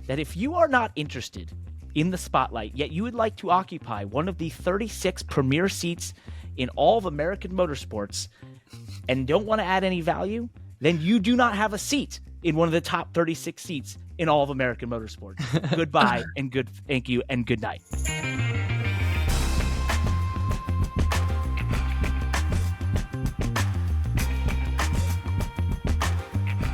that if you are not interested in the spotlight, yet you would like to occupy one of the 36 premier seats in all of American motorsports and don't want to add any value, then you do not have a seat in one of the top 36 seats in all of American motorsports. Goodbye and thank you and good night.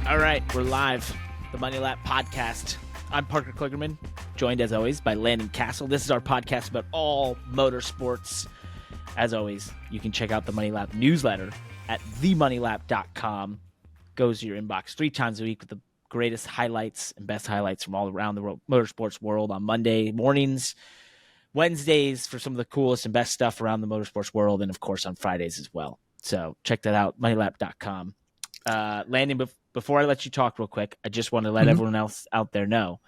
All right, we're live. The Money Lap Podcast. I'm Parker Kligerman, joined as always by Landon Cassill. This is our podcast about all motorsports. As always, you can check out the Money Lap newsletter at themoneylap.com. Goes to your inbox 3 times a week with the greatest highlights and best highlights from all around the motorsports world on Monday mornings, Wednesdays for some of the coolest and best stuff around the motorsports world, and of course on Fridays as well. So check that out, moneylap.com. Landon, before I let you talk real quick, I just want to let everyone else out there know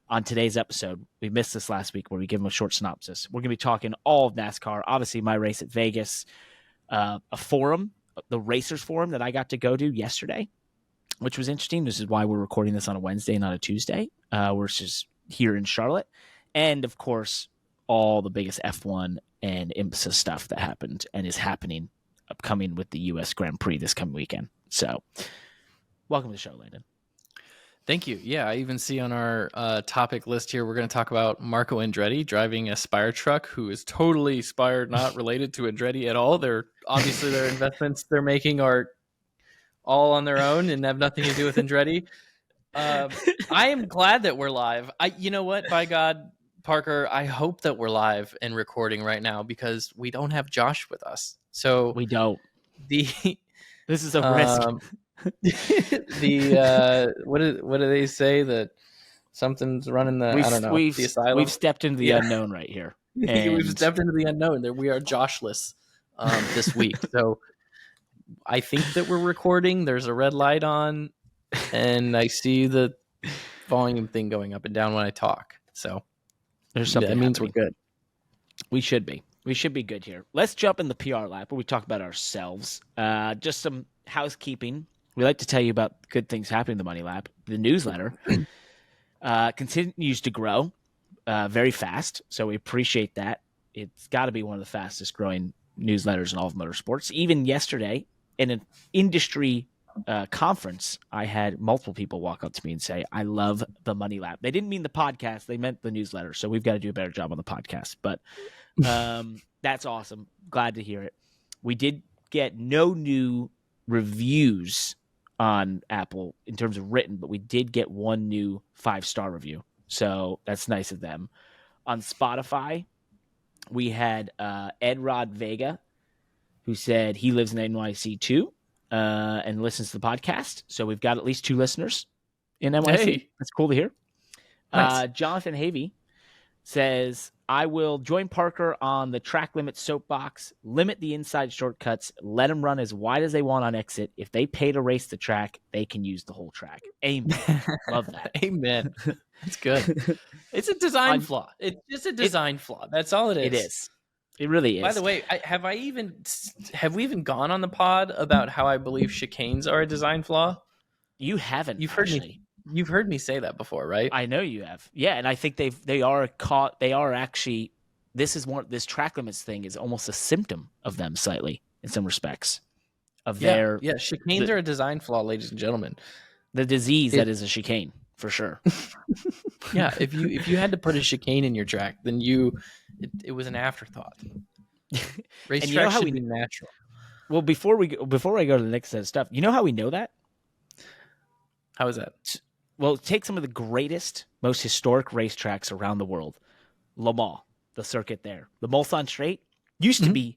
on today's episode, we missed this last week where we give them a short synopsis. We're going to be talking all of NASCAR, obviously my race at Vegas, a forum, the Racers Forum that I got to go to yesterday, which was interesting. This is why we're recording this on a Wednesday, not a Tuesday. We're just here in Charlotte. And, of course, all the biggest F1 and IMSA stuff that happened and is happening upcoming with the U.S. Grand Prix this coming weekend. So, welcome to the show, Landon. Thank you. Yeah, I even see on our topic list here, we're going to talk about Marco Andretti driving a Spire truck, who is totally Spire, not related to Andretti at all. They're obviously their investments they're making are all on their own and have nothing to do with Andretti. I am glad that we're live. You know what? By God, Parker, I hope that we're live and recording right now because we don't have Josh with us. So we don't. This is a risk. What do they say that something's running the the asylum? We've stepped into the unknown right here. And we've stepped into the unknown. That we are Joshless this week. So I think that we're recording. There's a red light on, and I see the volume thing going up and down when I talk. So there's something that means we're good. We should be. We should be good here. Let's jump in the PR lap where we talk about ourselves. Just some housekeeping. We like to tell you about good things happening in the Money Lap. The newsletter continues to grow very fast, so we appreciate that. It's got to be one of the fastest growing newsletters in all of motorsports. Even yesterday, in an industry conference, I had multiple people walk up to me and say, I love the Money Lap. They didn't mean the podcast. They meant the newsletter, so we've got to do a better job on the podcast. But that's awesome. Glad to hear it. We did get no new reviews on Apple in terms of written, but we did get one new 5-star review. So that's nice of them. On Spotify, we had Ed Rod Vega, who said he lives in NYC too and listens to the podcast. So we've got at least 2 listeners in NYC. Hey. That's cool to hear. Nice. Jonathan Havey says, I will join Parker on the track limit soapbox, limit the inside shortcuts, let them run as wide as they want on exit. If they pay to race the track, they can use the whole track. Amen. Love that. Amen. That's good. It's a design flaw. It's just a design flaw. That's all it is. It is. It really is. By the way, have we even gone on the pod about how I believe chicanes are a design flaw? You haven't. You've heard me say that before, right? I know you have. Yeah, and I think they are actually this track limits thing is almost a symptom of them slightly in some respects. Chicanes are a design flaw, ladies and gentlemen. The disease that is a chicane, for sure. Yeah, if you had to put a chicane in your track, then it was an afterthought. Racetrack should be natural. Well, before I go to the next set of stuff, you know how we know that? How is that? Well, take some of the greatest, most historic racetracks around the world. Le Mans, the circuit there. The Mulsanne Straight used to be,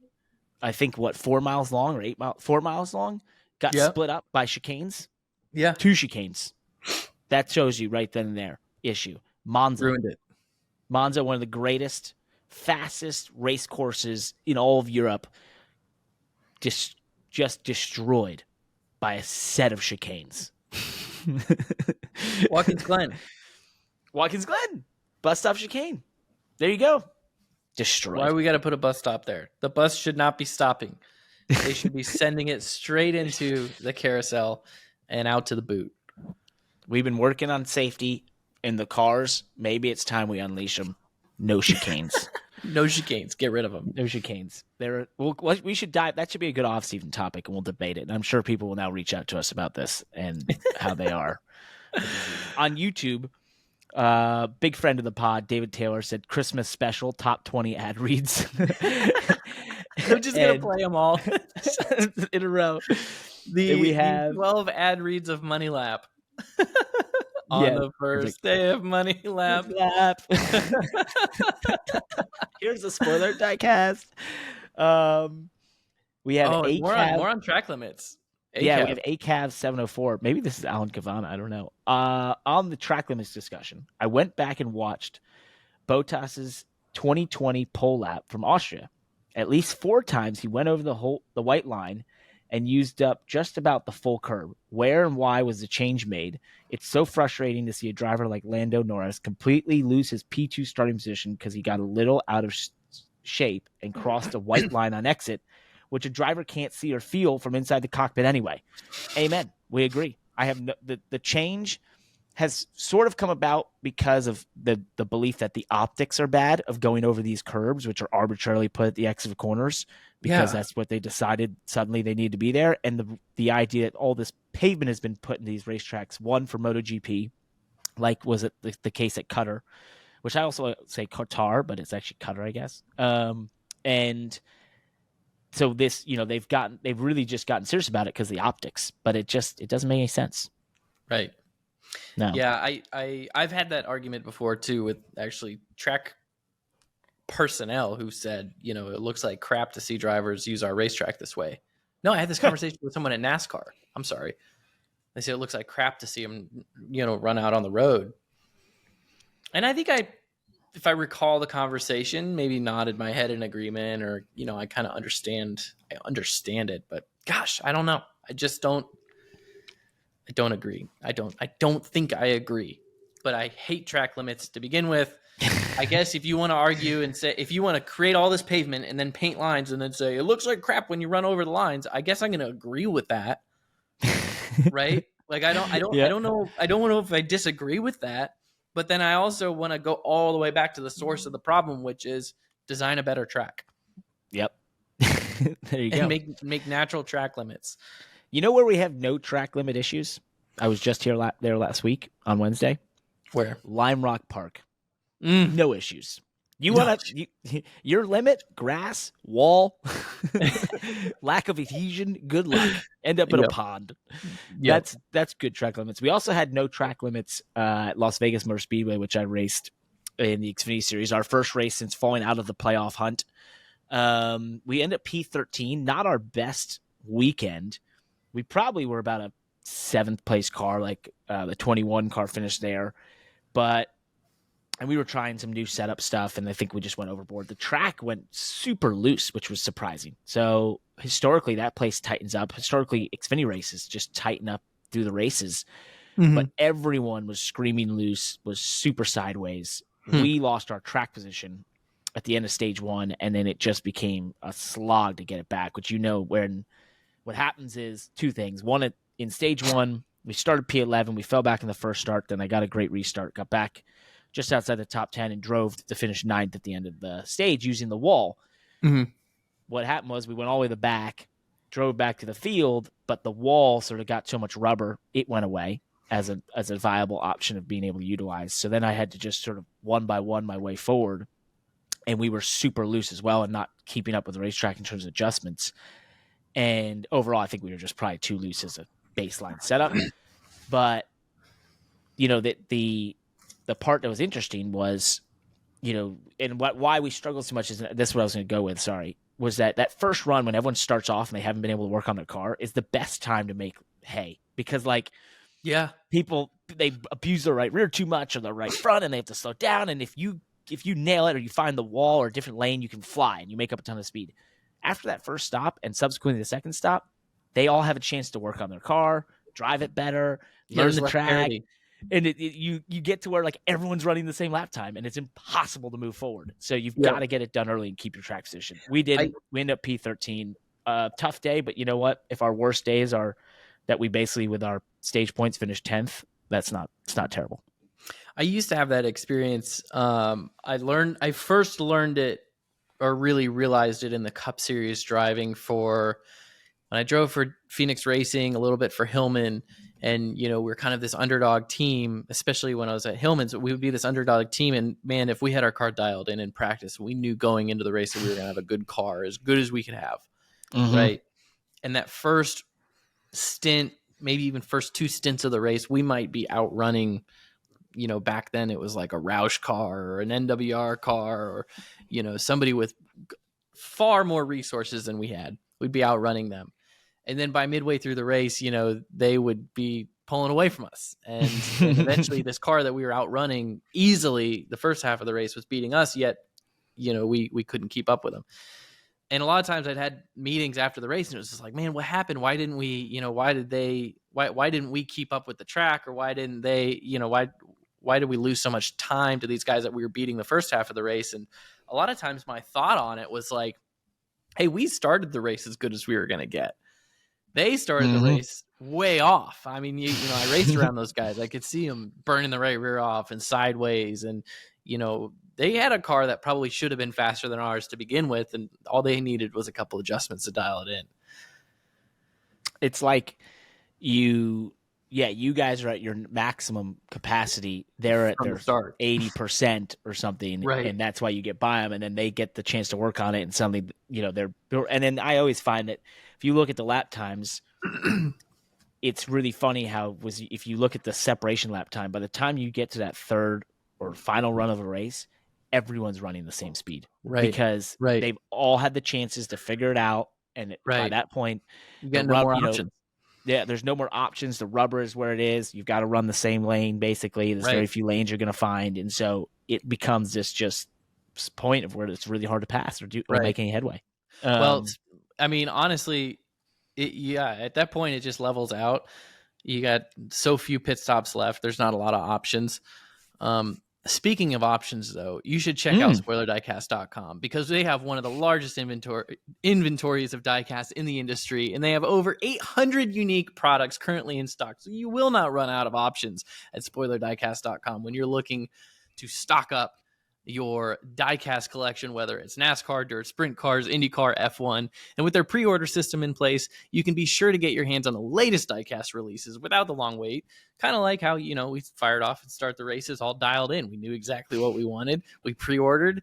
I think, 4 miles long or 4 miles long? Got split up by chicanes. Yeah. 2 chicanes. That shows you right then and there. Issue. Monza. Ruined it. Monza, one of the greatest, fastest race courses in all of Europe, just destroyed by a set of chicanes. Watkins Glen. Bus stop chicane. There you go. Destroyed. Why we got to put a bus stop there? The bus should not be stopping. They should be sending it straight into the carousel and out to the boot. We've been working on safety in the cars, maybe it's time we unleash them. No chicanes. No chicanes. Get rid of them. No chicanes. We should dive. That should be a good off-season topic, and we'll debate it. And I'm sure people will now reach out to us about this and how they are. On YouTube, big friend of the pod, David Taylor, said Christmas special, top 20 ad reads. I'm just going to play them all in a row. We have 12 ad reads of Money Lap. On the first day of Money Lap. Here's a spoiler diecast. We have more on track limits. We have ACAV 704. Maybe this is Alan Cavana. I don't know. On the track limits discussion, I went back and watched Bottas's 2020 pole lap from Austria. At least 4 times he went over the white line and used up just about the full curb. Where and why was the change made? It's so frustrating to see a driver like Lando Norris completely lose his P2 starting position because he got a little out of shape and crossed a white line on exit, which a driver can't see or feel from inside the cockpit anyway. Amen. We agree. I have the change has sort of come about because of the belief that the optics are bad of going over these curbs, which are arbitrarily put at the exit of corners because that's what they decided suddenly they need to be there. And the idea that all this pavement has been put in these racetracks, one for MotoGP, like was it the case at Qatar, which I also say Qatar, but it's actually Qatar, I guess. And so this, they've really just gotten serious about it because the optics, but it doesn't make any sense. Right. No. Yeah, I've had that argument before too with actually track personnel who said, it looks like crap to see drivers use our racetrack this way. No, I had this conversation with someone at NASCAR. I'm sorry. They said it looks like crap to see them, run out on the road. And I think if I recall the conversation, maybe nodded my head in agreement or, I kind of understand it, but gosh, I don't know. I don't agree. I don't think I agree, but I hate track limits to begin with. I guess if you want to argue and say, if you want to create all this pavement and then paint lines and then say, it looks like crap when you run over the lines, I guess I'm going to agree with that. Right? Like, I don't know if I disagree with that, but then I also want to go all the way back to the source of the problem, which is design a better track. Yep. There you go. And make natural track limits. You know where we have no track limit issues? I was just there last week on Wednesday. Where? Lime Rock Park. No issues. Your limit, grass, wall, lack of adhesion, good luck. End up in a pond. Yep. That's good track limits. We also had no track limits at Las Vegas Motor Speedway, which I raced in the Xfinity Series, our first race since falling out of the playoff hunt. We ended up P13, not our best weekend. We probably were about a 7th place car, like the 21 car finished there. And we were trying some new setup stuff, and I think we just went overboard. The track went super loose, which was surprising. So historically, that place tightens up. Historically, Xfinity races just tighten up through the races. Mm-hmm. But everyone was screaming loose, was super sideways. We lost our track position at the end of stage 1, and then it just became a slog to get it back, which when what happens is 2 things. One, in stage 1, we started P11. We fell back in the first start. Then I got a great restart, got back just outside the top 10 and drove to finish 9th at the end of the stage using the wall. Mm-hmm. What happened was we went all the way to the back, drove back to the field, but the wall sort of got so much rubber, it went away as a viable option of being able to utilize. So then I had to just sort of one by one my way forward. And we were super loose as well and not keeping up with the racetrack in terms of adjustments. And overall, I think we were just probably too loose as a baseline setup. But, the part that was interesting was, and why we struggled so much is this is what I was going to go with. Sorry, was that first run when everyone starts off and they haven't been able to work on their car is the best time to make hay because people, they abuse their right rear too much or their right front and they have to slow down. And if you nail it or you find the wall or a different lane, you can fly and you make up a ton of speed. After that first stop and subsequently the second stop, they all have a chance to work on their car, drive it better, learn the track. And you get to where like everyone's running the same lap time and it's impossible to move forward. So you've got to get it done early and keep your track position. We did. We ended up P13. Tough day, but you know what? If our worst days are that we basically with our stage points finished 10th, it's not terrible. I used to have that experience. I first learned it or really realized it in the Cup Series driving for when I drove for Phoenix Racing, a little bit for Hillman. And, you know, we're kind of this underdog team, especially when I was at Hillman's. We would be this underdog team. And man, if we had our car dialed in practice, we knew going into the race that we were going to have a good car, as good as we could have. Mm-hmm. Right. And that first stint, maybe even first 2 stints of the race, we might be outrunning, you know, back then it was like a Roush car or an NWR car or, you know, somebody with far more resources than we had. We'd be outrunning them. And then by midway through the race, you know, they would be pulling away from us. And eventually this car that we were outrunning easily the first half of the race was beating us, yet, you know, we couldn't keep up with them. And a lot of times I'd had meetings after the race and it was just like, man, what happened? Why didn't we, you know, why didn't we keep up with the track? Or why didn't they, you know, why did we lose so much time to these guys that we were beating the first half of the race? And a lot of times my thought on it was like, hey, we started the race as good as we were going to get. They started the race way off. I mean, you know, I raced around those guys. I could see them burning the right rear off and sideways. And, you know, they had a car that probably should have been faster than ours to begin with. And all they needed was a couple adjustments to dial it in. It's like you guys are at your maximum capacity. They're at their 80% or something. Right. And that's why you get by them. And then they get the chance to work on it. And suddenly, you know, and then I always find that if you look at the lap times, it's really funny if you look at the separation lap time, by the time you get to that third or final run of a race, everyone's running the same speed. Right. Because they've all had the chances to figure it out. And by that point, you get no more options. Yeah, there's no more options. The rubber is where it is. You've got to run the same lane, basically. There's very few lanes you're going to find. And so it becomes this just point of where it's really hard to pass or make any headway. Well, I mean, honestly, at that point, it just levels out. You got so few pit stops left. There's not a lot of options. Speaking of options, though, you should check out SpoilerDiecast.com because they have one of the largest inventories of diecast in the industry, and they have over 800 unique products currently in stock. So you will not run out of options at SpoilerDiecast.com when you're looking to stock up your diecast collection, whether it's NASCAR, dirt sprint cars, IndyCar, F1. And with their pre-order system in place, you can be sure to get your hands on the latest diecast releases without the long wait. Kind of like how, you know, we fired off and start the races all dialed in. We knew exactly what we wanted. We pre-ordered.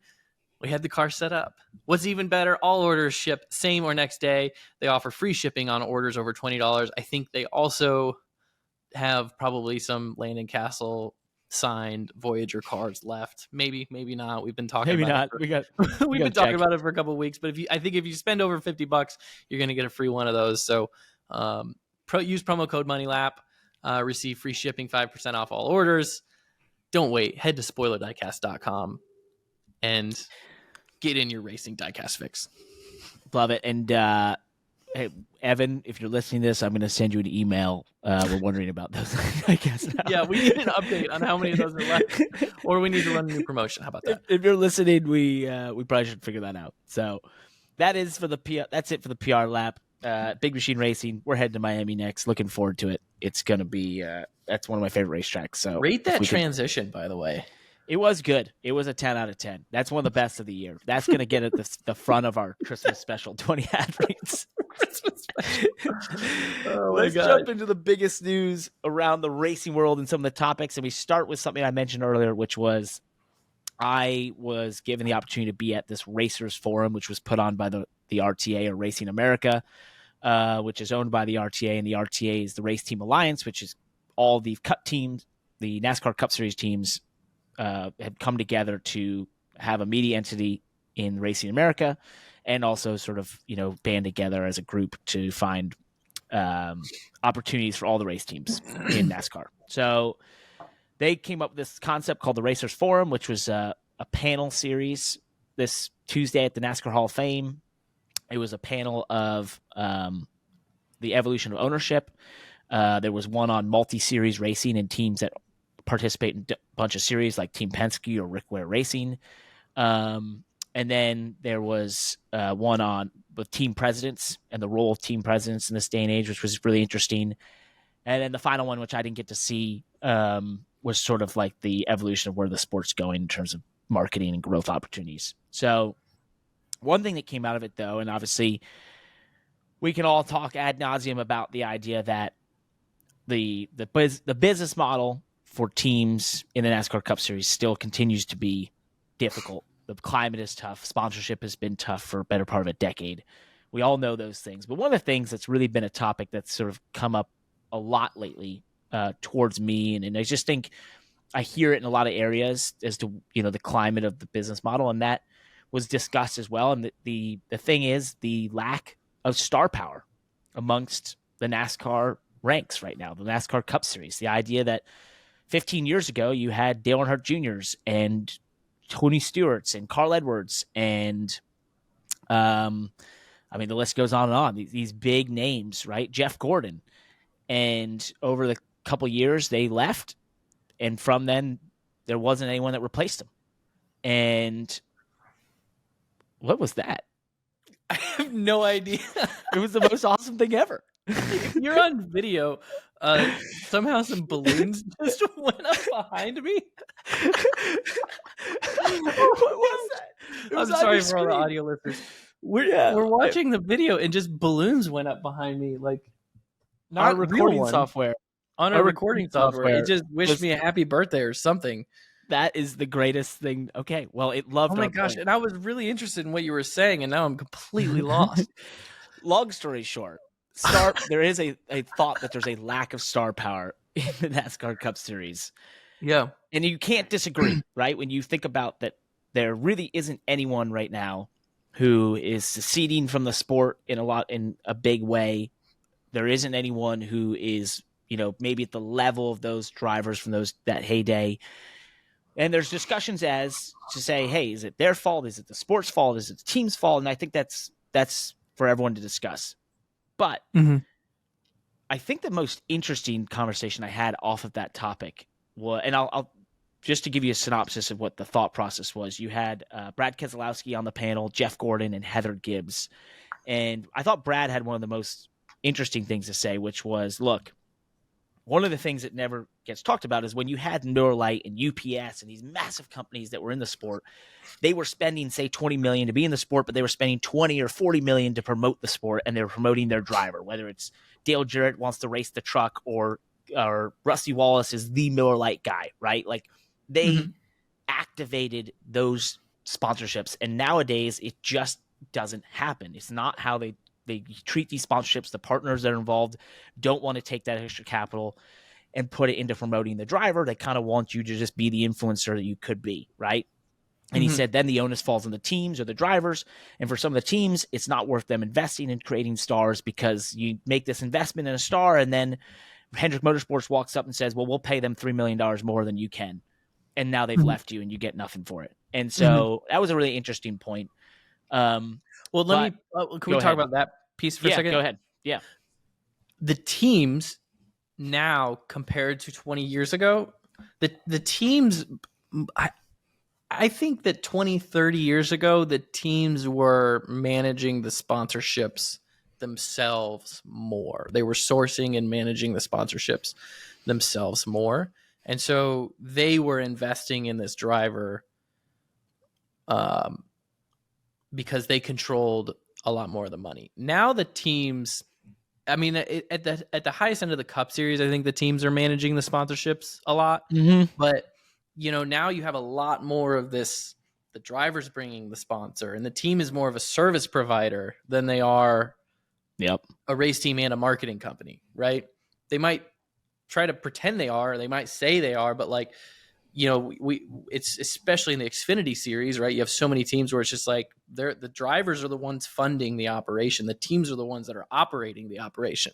We had the car set up. What's even better, all orders ship same or next day. They offer free shipping on orders over $20. I think they also have probably some Landon Cassill signed Voyager cars left. Maybe not. We've been talking about it. We've been talking about it for a couple of weeks, but I think if you spend over $50, you're going to get a free one of those. So use promo code MONEYLAP, receive free shipping, 5% off all orders. Don't wait. Head to SpoilerDiecast.com and get in your racing diecast fix. Love it. And hey, Evan, if you're listening to this, I'm going to send you an email. We're wondering about those. I guess. Yeah, we need an update on how many of those are left, or we need to run a new promotion. How about that? If you're listening, we probably should figure that out. So that's it for the PR lap. Big Machine Racing. We're heading to Miami next. Looking forward to it. It's going to be that's one of my favorite racetracks. So rate that transition, by the way. It was good. It was a 10 out of 10. That's one of the best of the year. That's going to get at the front of our Christmas special 20 athletes. Christmas special. Let's jump into the biggest news around the racing world and some of the topics. And we start with something I mentioned earlier, which was I was given the opportunity to be at this Racers Forum, which was put on by the RTA, or Racing America, which is owned by the RTA. And the RTA is the Race Team Alliance, which is all the Cup teams, the NASCAR Cup Series teams, had come together to have a media entity in Racing America, and also sort of, you know, band together as a group to find opportunities for all the race teams in NASCAR. So they came up with this concept called the Racers Forum, which was a panel series this Tuesday at the NASCAR Hall of Fame. It was a panel of the evolution of ownership. There was one on multi-series racing and teams that participate in a bunch of series like Team Penske or Rick Ware Racing. And then there was one on with team presidents and the role of team presidents in this day and age, which was really interesting. And then the final one, which I didn't get to see, was sort of like the evolution of where the sport's going in terms of marketing and growth opportunities. So one thing that came out of it, though, and obviously we can all talk ad nauseum about the idea that the business model for teams in the NASCAR Cup Series still continues to be difficult. The climate is tough. Sponsorship has been tough for a better part of a decade. We all know those things. But one of the things that's really been a topic that's sort of come up a lot lately towards me, and I just think I hear it in a lot of areas as to, the climate of the business model, and that was discussed as well. And the thing is the lack of star power amongst the NASCAR ranks right now, the NASCAR Cup Series. The idea that 15 years ago you had Dale Earnhardt Jr.'s and Tony Stewart's and Carl Edwards and the list goes on and on. These big names, right? Jeff Gordon. And over the couple years they left, and from then there wasn't anyone that replaced them. And what was that? I have no idea. It was the most awesome thing ever. If you're on video, somehow some balloons just went up behind me. What was that? I'm sorry for all the audio listeners. We're watching the video and just balloons went up behind me, like not our recording software. On our recording software, it just wished me a happy birthday or something. That is the greatest thing. Okay, well, it loved. Oh my gosh! And I was really interested in what you were saying, and now I'm completely lost. Long story short, there is a thought that there's a lack of star power in the NASCAR Cup Series. Yeah, and you can't disagree, right? When you think about that, there really isn't anyone right now who is seceding from the sport in a big way. There isn't anyone who is, maybe at the level of those drivers from that heyday. And there's discussions as to say, hey, is it their fault? Is it the sport's fault? Is it the team's fault? And I think that's for everyone to discuss. But I think the most interesting conversation I had off of that topic was, and I'll just to give you a synopsis of what the thought process was. You had Brad Keselowski on the panel, Jeff Gordon, and Heather Gibbs. And I thought Brad had one of the most interesting things to say, which was, look, one of the things that never gets talked about is when you had Miller Lite and UPS and these massive companies that were in the sport, they were spending, say, $20 million to be in the sport, but they were spending $20 or $40 million to promote the sport, and they were promoting their driver, whether it's Dale Jarrett wants to race the truck or Rusty Wallace is the Miller Lite guy, right? Like they activated those sponsorships, and nowadays it just doesn't happen. It's not how they treat these sponsorships. The partners that are involved don't want to take that extra capital and put it into promoting the driver. They kind of want you to just be the influencer that you could be, right? And he said then the onus falls on the teams or the drivers. And for some of the teams, it's not worth them investing in creating stars because you make this investment in a star and then Hendrick Motorsports walks up and says, well, we'll pay them $3 million more than you can. And now they've left you and you get nothing for it. And so that was a really interesting point. Well, can we talk about that piece for a second? Go ahead. Yeah. The teams now compared to 20 years ago, the teams, I think that 20, 30 years ago, the teams were managing the sponsorships themselves more. They were sourcing and managing the sponsorships themselves more. And so they were investing in this driver because they controlled a lot more of the money. Now the teams, I mean, at the highest end of the Cup Series, I think the teams are managing the sponsorships a lot. But, now you have a lot more of this, the driver's bringing the sponsor, and the team is more of a service provider than they are a race team and a marketing company, right? They might try to pretend they are, they might say they are, but like, it's especially in the Xfinity series, right? You have so many teams where it's just like the drivers are the ones funding the operation. The teams are the ones that are operating the operation.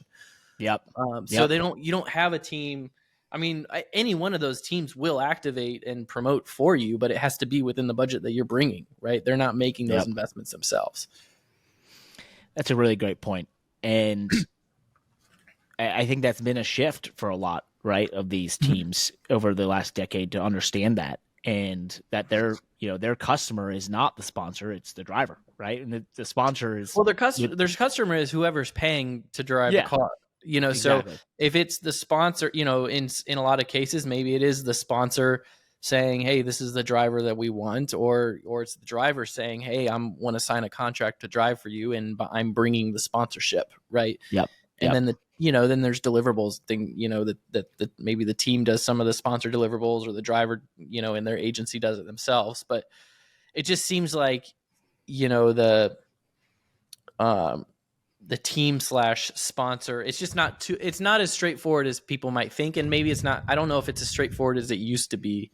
So you don't have a team. I mean, any one of those teams will activate and promote for you, but it has to be within the budget that you're bringing, right? They're not making those investments themselves. That's a really great point. And I think that's been a shift for a lot, right, of these teams over the last decade to understand that, and that their customer is not the sponsor, it's the driver, right? And the sponsor is, well, their customer is whoever's paying to drive the car. So Exactly. if it's the sponsor, in a lot of cases, maybe it is the sponsor saying, hey, this is the driver that we want, or it's the driver saying, hey, I want to sign a contract to drive for you, and I'm bringing the sponsorship, right? Yep. And Yep. then then there's deliverables thing, that maybe the team does some of the sponsor deliverables, or the driver, and their agency does it themselves. But it just seems like, the team / sponsor, it's just it's not as straightforward as people might think. And maybe it's not, I don't know if it's as straightforward as it used to be,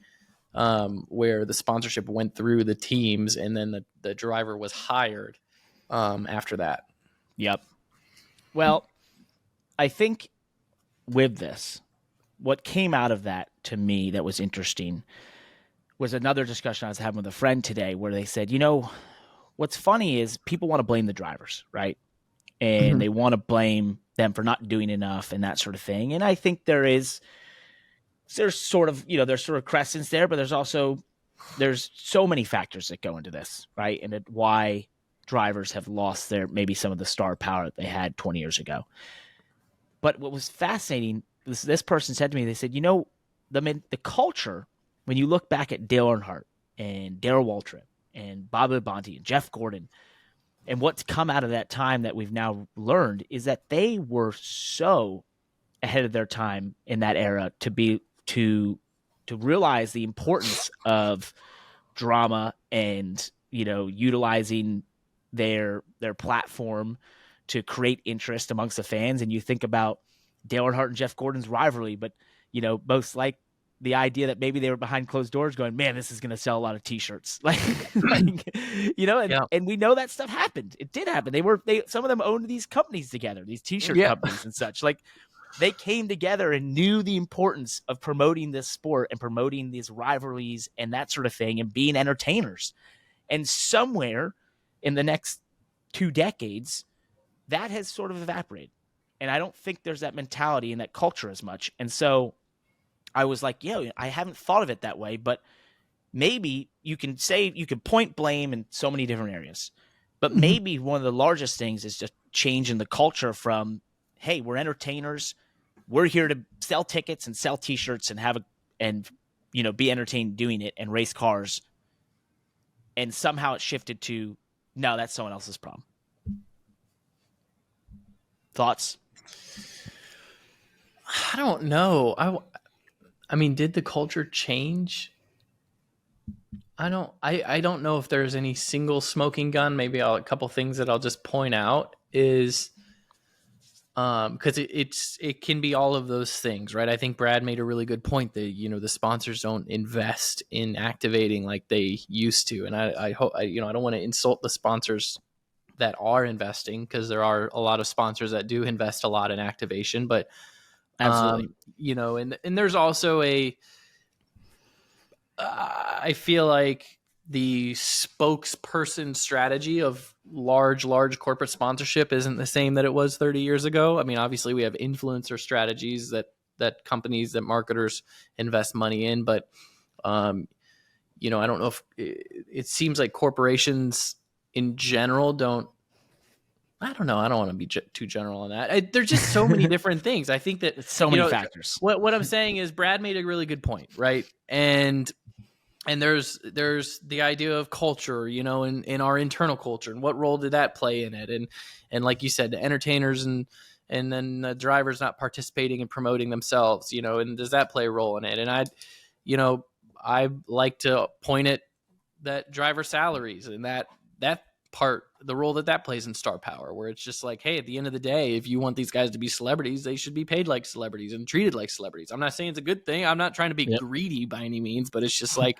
where the sponsorship went through the teams and then the driver was hired after that. Yep. Well, I think with this, what came out of that to me that was interesting was another discussion I was having with a friend today where they said, what's funny is people want to blame the drivers, right? And they want to blame them for not doing enough and that sort of thing. And I think there's sort of, there's sort of crescents there, but there's so many factors that go into this, right? And why drivers have lost maybe some of the star power that they had 20 years ago. But what was fascinating, this person said to me, they said, the culture, when you look back at Dale Earnhardt and Darrell Waltrip and Bob Labonte and Jeff Gordon, and what's come out of that time that we've now learned is that they were so ahead of their time in that era to realize the importance of drama and, utilizing their platform to create interest amongst the fans. And you think about Dale Earnhardt and Jeff Gordon's rivalry, but, most like the idea that maybe they were behind closed doors going, man, this is going to sell a lot of t-shirts. And we know that stuff happened. It did happen. Some of them owned these companies together, these t-shirt companies and such. They came together and knew the importance of promoting this sport and promoting these rivalries and that sort of thing and being entertainers. And somewhere in the next 2 decades, that has sort of evaporated. And I don't think there's that mentality and that culture as much. And so I was like, I haven't thought of it that way, but maybe you can point blame in so many different areas. But maybe one of the largest things is just changing the culture from, hey, we're entertainers. We're here to sell tickets and sell t-shirts and be entertained doing it and race cars. And somehow it shifted to, no, that's someone else's problem. Thoughts? I don't know. I mean, did the culture change? I don't know if there's any single smoking gun. Maybe a couple things that I'll just point out is because it can be all of those things, right? I think Brad made a really good point that the sponsors don't invest in activating like they used to, and I hope I don't want to insult the sponsors that are investing, because there are a lot of sponsors that do invest a lot in activation, but absolutely, and there's also I feel like the spokesperson strategy of large corporate sponsorship isn't the same that it was 30 years ago. I mean, obviously we have influencer strategies that companies, that marketers invest money in, but I don't know if it seems like corporations in general don't. I don't know. I don't want to be too general on that. There's just so many different things. I think that it's so many factors. What I'm saying is Brad made a really good point, right? And there's the idea of culture, in our internal culture, and what role did that play in it? And like you said, the entertainers and then the drivers not participating and promoting themselves, and does that play a role in it? And I like to point at that driver salaries and that part, the role that plays in star power, where it's just like, hey, at the end of the day, if you want these guys to be celebrities, they should be paid like celebrities and treated like celebrities. I'm not saying it's a good thing. I'm not trying to be greedy by any means, but it's just like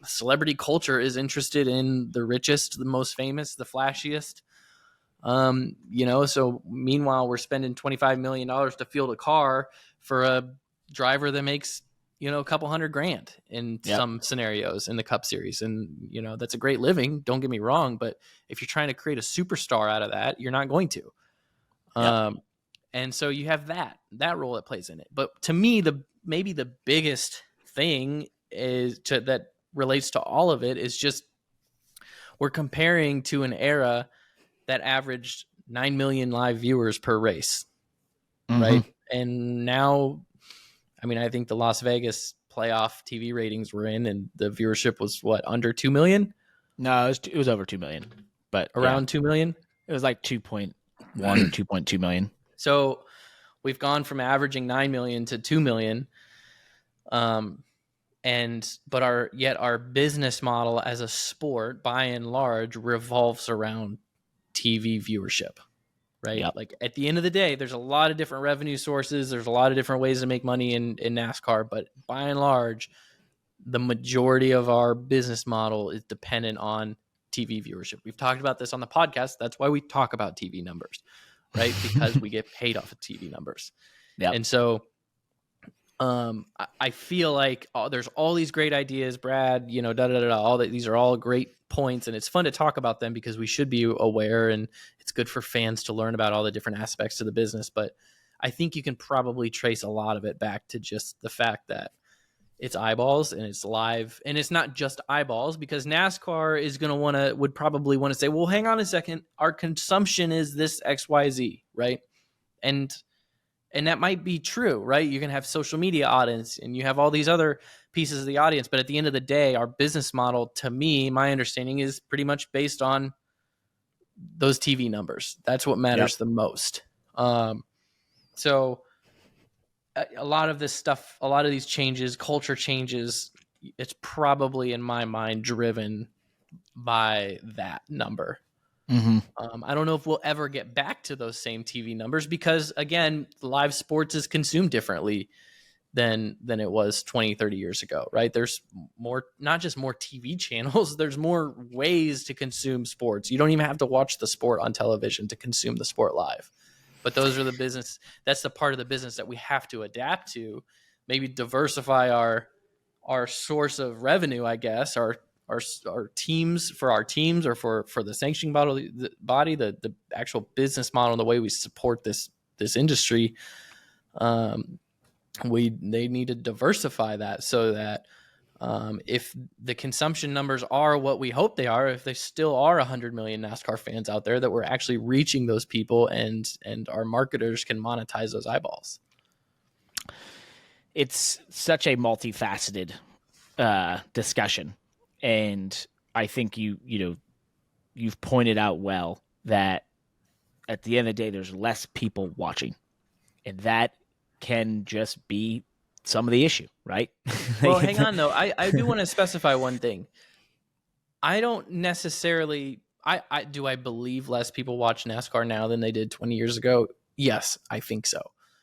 celebrity culture is interested in the richest, the most famous, the flashiest. So meanwhile, we're spending $25 million to field a car for a driver that makes a couple $100,000 in some scenarios in the Cup Series. And, that's a great living. Don't get me wrong. But if you're trying to create a superstar out of that, you're not going to. And so you have that role that plays in it. But to me, maybe the biggest thing that relates to all of it is just we're comparing to an era that averaged 9 million live viewers per race. right? And now, I mean, I think the Las Vegas playoff TV ratings were in, and the viewership was what, under 2 million? No, it was over 2 million, but Around 2 million. It was like 2.1 or 2.2 million. So we've gone from averaging 9 million to 2 million. But our business model as a sport, by and large, revolves around TV viewership, right? Yep. Like at the end of the day, there's a lot of different revenue sources. There's a lot of different ways to make money in NASCAR, but by and large, the majority of our business model is dependent on TV viewership. We've talked about this on the podcast. That's why we talk about TV numbers, right? Because we get paid off of TV numbers. Yep. And so I feel like there's all these great ideas, Brad, all that. These are all great points, and it's fun to talk about them because we should be aware, and it's good for fans to learn about all the different aspects of the business. But I think you can probably trace a lot of it back to just the fact that it's eyeballs and it's live, and it's not just eyeballs, because NASCAR is would probably want to say, well, hang on a second, our consumption is this XYZ, right? And that might be true, right? You can have social media audience and you have all these other pieces of the audience. But at the end of the day, our business model, to me, my understanding is pretty much based on those TV numbers. That's what matters the most. So a lot of this stuff, a lot of these changes, culture changes, it's probably in my mind driven by that number. I don't know if we'll ever get back to those same TV numbers because, again, live sports is consumed differently than it was 20, 30 years ago, right? There's more, not just more TV channels, there's more ways to consume sports. You don't even have to watch the sport on television to consume the sport live. But those are the business, that's the part of the business that we have to adapt to, maybe diversify our source of revenue, I guess, our teams, for our teams, or for the sanctioning body, the actual business model and the way we support this industry. They need to diversify that so that if the consumption numbers are what we hope they are, if they still are 100 million NASCAR fans out there, that we're actually reaching those people and our marketers can monetize those eyeballs. It's such a multifaceted discussion. And I think you've pointed out well that at the end of the day, there's less people watching, and that can just be some of the issue, right? Well, hang on though. I do want to specify one thing. I don't necessarily, I believe less people watch NASCAR now than they did 20 years ago? Yes, I think so.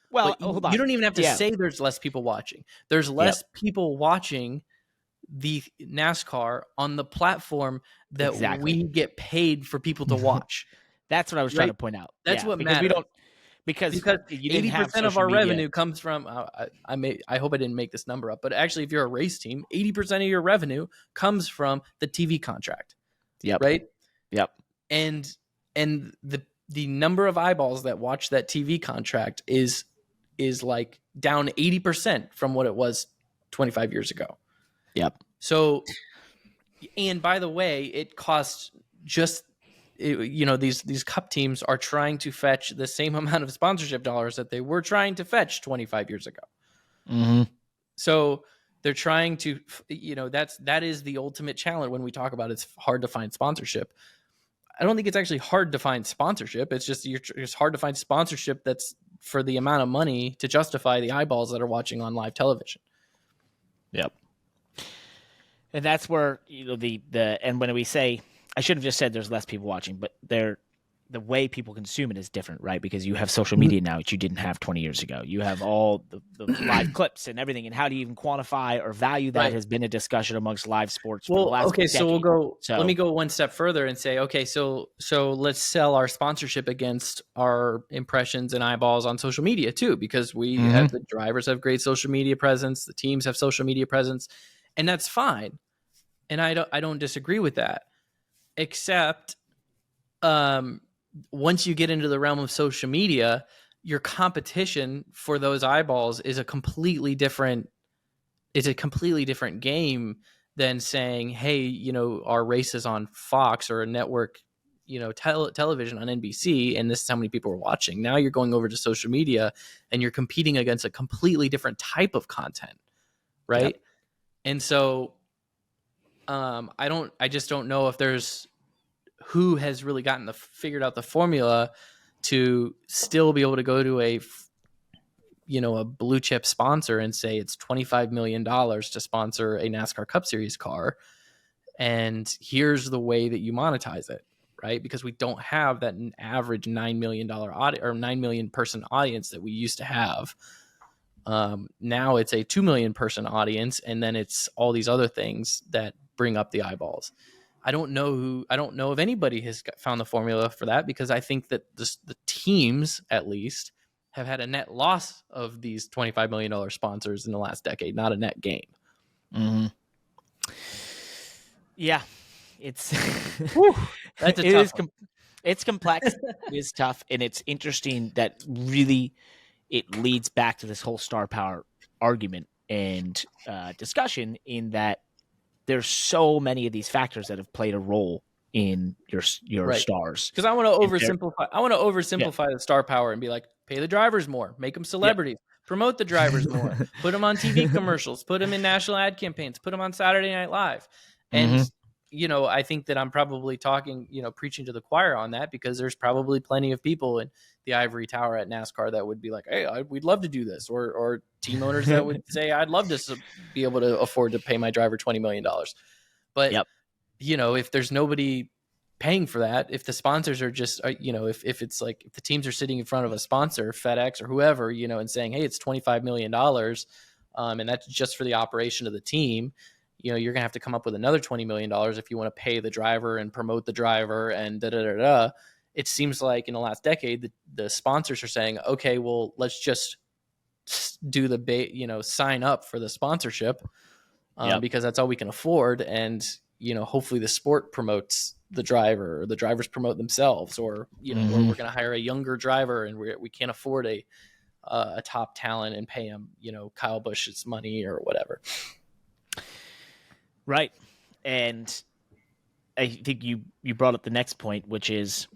Well, but hold on. You don't even have to say there's less people watching. There's less people watching the NASCAR on the platform that we get paid for people to watch. That's what I was trying to point out. That's what matters. Because 80% of our revenue comes from, I hope I didn't make this number up, but actually if you're a race team, 80% of your revenue comes from the TV contract. Yep. Right? Yep. And the number of eyeballs that watch that TV contract is like down 80% from what it was 25 years ago. Yep. So, and by the way, it costs these cup teams are trying to fetch the same amount of sponsorship dollars that they were trying to fetch 25 years ago. Mm-hmm. So they're trying to, that is the ultimate challenge when we talk about it's hard to find sponsorship. I don't think it's actually hard to find sponsorship. It's just it's hard to find sponsorship that's for the amount of money to justify the eyeballs that are watching on live television. Yep. And that's where and when we say, I should have just said there's less people watching, but the way people consume it is different, right? Because you have social media now, which you didn't have 20 years ago. You have all the live clips and everything, and how do you even quantify or value that has been a discussion amongst live sports for the last decade. So let me go one step further and say, okay, so let's sell our sponsorship against our impressions and eyeballs on social media too, because we have the drivers have great social media presence, the teams have social media presence, and that's fine. And I don't disagree with that, except once you get into the realm of social media, your competition for those eyeballs is a completely different game than saying, hey, our race is on Fox or a network television on NBC, and this is how many people are watching. Now you're going over to social media and you're competing against a completely different type of content, right? Yep. And so I just don't know if there's who has really figured out the formula to still be able to go to a blue chip sponsor and say it's $25 million to sponsor a NASCAR Cup Series car. And here's the way that you monetize it, right? Because we don't have that average $9 million audience or 9 million person audience that we used to have. Now it's a 2 million person audience, and then it's all these other things that bring up the eyeballs. I don't know if anybody has found the formula for that, because I think that the teams, at least, have had a net loss of these $25 million sponsors in the last decade, not a net gain. Mm-hmm. Yeah, it's that's a tough one. It's complex. It is tough, and it's interesting that really it leads back to this whole star power argument and discussion, in that there's so many of these factors that have played a role in your right. stars. Because I want to oversimplify the star power and be like, pay the drivers more, make them celebrities, promote the drivers more, put them on TV commercials, put them in national ad campaigns, put them on Saturday Night Live. And, I think that I'm probably talking, preaching to the choir on that, because there's probably plenty of people in the ivory tower at NASCAR that would be like, hey, we'd love to do this. Or team owners that would say, I'd love to be able to afford to pay my driver $20 million. But, if there's nobody paying for that, if the sponsors are just, if it's like, if the teams are sitting in front of a sponsor, FedEx or whoever, and saying, hey, it's $25 million. And that's just for the operation of the team. You're going to have to come up with another $20 million if you want to pay the driver and promote the driver and da-da-da-da. It seems like in the last decade, the sponsors are saying, okay, well, let's just do sign up for the sponsorship because that's all we can afford. And, hopefully the sport promotes the driver, or the drivers promote themselves, or, or we're going to hire a younger driver and we can't afford a top talent and pay him, Kyle Busch's money or whatever. Right. And I think you brought up the next point, which is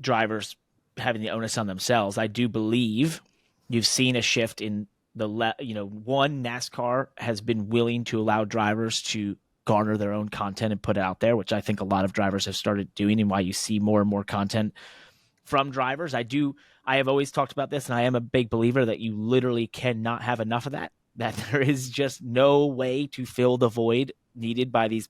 drivers having the onus on themselves. I do believe you've seen a shift in NASCAR has been willing to allow drivers to garner their own content and put it out there, which I think a lot of drivers have started doing, and why you see more and more content from drivers. I have always talked about this, and I am a big believer that you literally cannot have enough of that there is just no way to fill the void needed by these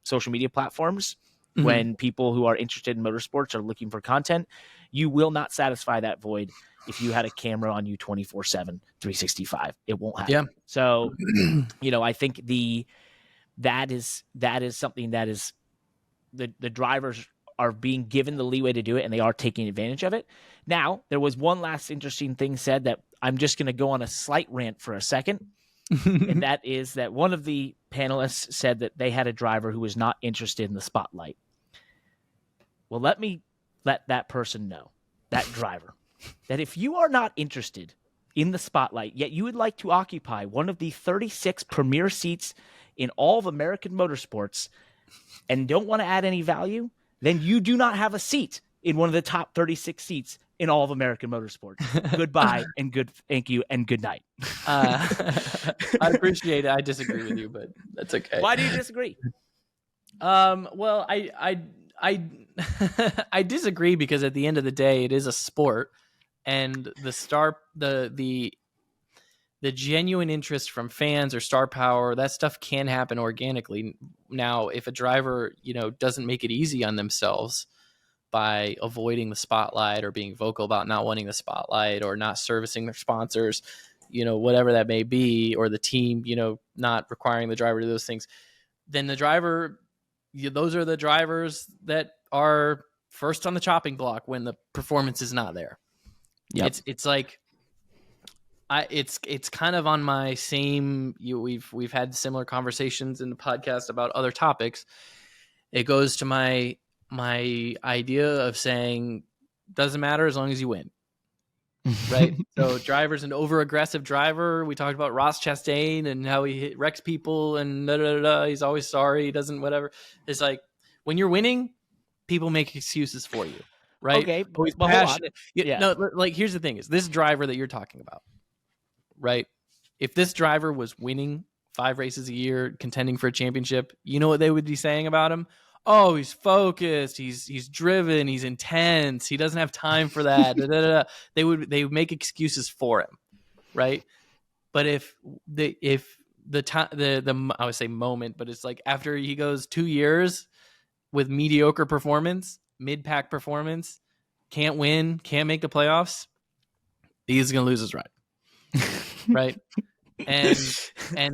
social media platforms. When people who are interested in motorsports are looking for content, you will not satisfy that void if you had a camera on you 24/7, 365. It won't happen. Yeah. So, I think that is something that is the drivers are being given the leeway to do it, and they are taking advantage of it. Now, there was one last interesting thing said that I'm just going to go on a slight rant for a second. And that is that one of the panelists said that they had a driver who was not interested in the spotlight. Well, let me let that person know, that driver, that if you are not interested in the spotlight, yet you would like to occupy one of the 36 premier seats in all of American motorsports and don't want to add any value, then you do not have a seat in one of the top 36 seats in all of American motorsports. Goodbye and thank you and good night. I appreciate it. I disagree with you, but that's okay. Why do you disagree? Well, I disagree because at the end of the day, it is a sport, and the genuine interest from fans or star power, that stuff can happen organically. Now, if a driver, doesn't make it easy on themselves by avoiding the spotlight or being vocal about not wanting the spotlight or not servicing their sponsors, whatever that may be, or the team, not requiring the driver to do those things, then the driver, those are the drivers that are first on the chopping block when the performance is not there. Yeah, it's like, it's kind of on my same. We've had similar conversations in the podcast about other topics. It goes to my idea of saying doesn't matter as long as you win, right? So driver's an over aggressive driver. We talked about Ross Chastain and how he wrecks people and he's always sorry. He doesn't whatever. It's like when you're winning, people make excuses for you, right? Okay, Oh, he's but hold on. passionate. Yeah. No, like here's the thing: is this driver that you're talking about, right? If this driver was winning 5 races a year, contending for a championship, you know what they would be saying about him? Oh, he's focused. He's driven. He's intense. He doesn't have time for that. Da, da, da, da. They would make excuses for him, right? But if the time the I would say moment, but it's like after he goes 2 years with mediocre performance, mid-pack performance, can't win, can't make the playoffs, he's gonna lose his ride, right? And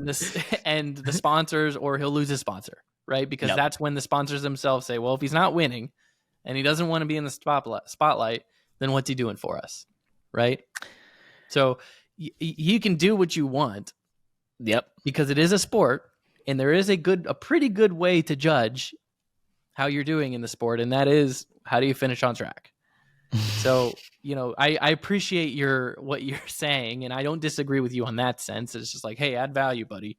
the sponsors, or he'll lose his sponsor, right? Because that's when the sponsors themselves say, well, if he's not winning and he doesn't want to be in the spotlight, then what's he doing for us, right? So you can do what you want, because it is a sport, and there is a pretty good way to judge how you're doing in the sport, and that is, how do you finish on track? So, I appreciate what you're saying, and I don't disagree with you on that sense. It's just like, hey, add value, buddy.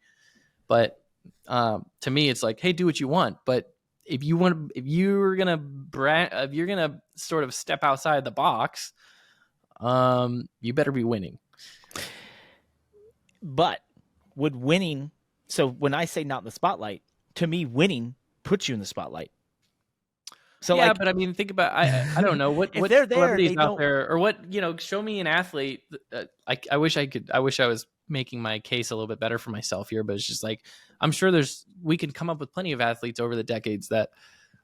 But to me, it's like, hey, do what you want. But if you're gonna sort of step outside the box, you better be winning. But would winning? So when I say not in the spotlight, to me, winning puts you in the spotlight. So yeah, but I mean, think about I don't know what they're there, celebrities out there, or what show me an athlete. I wish I was making my case a little bit better for myself here, but it's just like, I'm sure we can come up with plenty of athletes over the decades that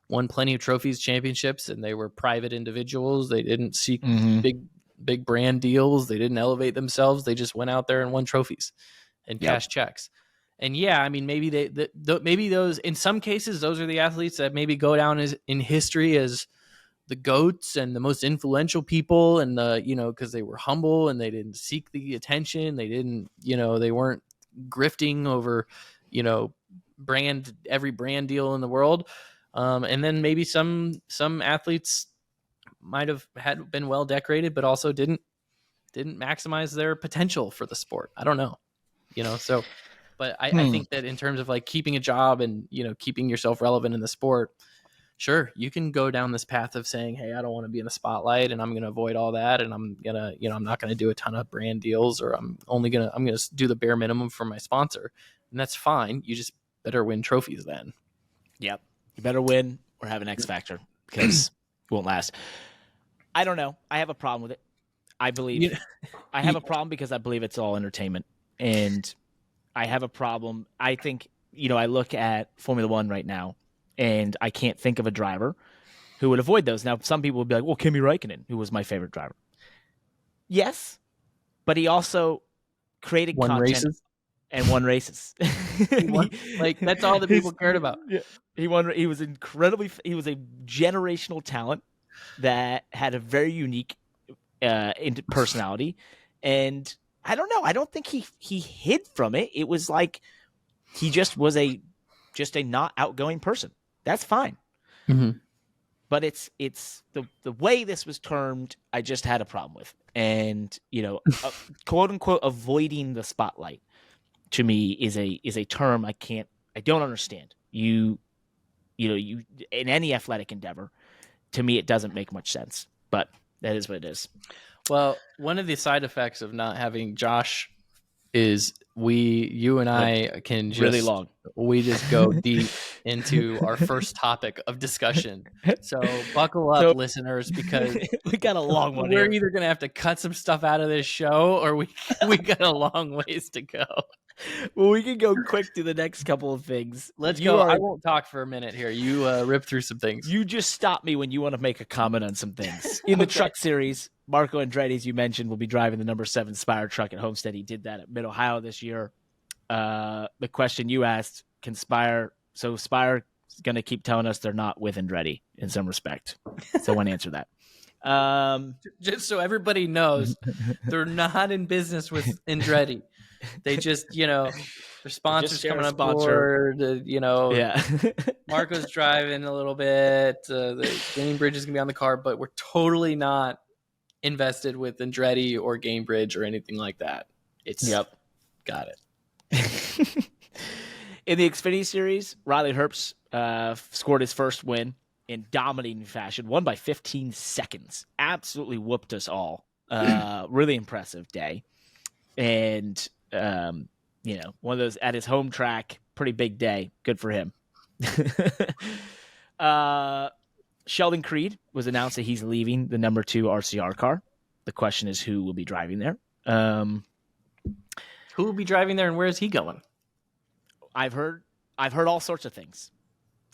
won plenty of trophies, championships, and they were private individuals. They didn't seek big brand deals. They didn't elevate themselves. They just went out there and won trophies and cashed checks. And yeah, I mean, maybe maybe those, in some cases, those are the athletes that maybe go down in history as the GOATs and the most influential people, and because they were humble and they didn't seek the attention. They didn't, they weren't grifting over, every brand deal in the world. And then maybe some athletes might have been well decorated, but also didn't maximize their potential for the sport. I don't know, so. But I think that in terms of like keeping a job and, keeping yourself relevant in the sport, sure, you can go down this path of saying, hey, I don't want to be in the spotlight, and I'm going to avoid all that. And I'm going to, I'm not going to do a ton of brand deals, or I'm going to do the bare minimum for my sponsor. And that's fine. You just better win trophies then. Yep. You better win or have an X factor, because it won't last. I don't know. I have a problem with it. I have a problem because I believe it's all entertainment. And I have a problem. I think, I look at Formula One right now, and I can't think of a driver who would avoid those. Now, some people would be like, well, Kimi Räikkönen, who was my favorite driver. Yes, but he also created content and won races. That's all that people cared about. Yeah. He won. He was a generational talent that had a very unique personality, and I don't know. I don't think he hid from it. It was like he just was a not outgoing person. That's fine. Mm-hmm. But it's the way this was termed, I just had a problem with. And, quote unquote, avoiding the spotlight to me is a term I don't understand. You in any athletic endeavor, to me, it doesn't make much sense, but that is what it is. Well, one of the side effects of not having Josh is you and I can just really long. We just go deep into our first topic of discussion. So buckle up, listeners, because we got a long one. We're either going to have to cut some stuff out of this show, or we got a long ways to go. Well, we can go quick to the next couple of things. Let's go. I won't talk for a minute here. You rip through some things. You just stop me when you want to make a comment on some things. In the truck series, Marco Andretti, as you mentioned, will be driving the number 7 Spire truck at Homestead. He did that at Mid-Ohio this year. The question you asked, Spire is going to keep telling us they're not with Andretti in some respect. So I want to answer that. Just so everybody knows, they're not in business with Andretti. They just, their sponsors coming on board, Yeah. Marco's driving a little bit. The Gamebridge is going to be on the car, but we're totally not invested with Andretti or Gamebridge or anything like that. Got it. In the Xfinity Series, Riley Herbst scored his first win in dominating fashion, won by 15 seconds. Absolutely whooped us all. Really impressive day. And, one of those at his home track, pretty big day. Good for him. Sheldon Creed was announced that he's leaving the number 2 RCR car. The question is who will be driving there. Who will be driving there and where is he going? I've heard all sorts of things.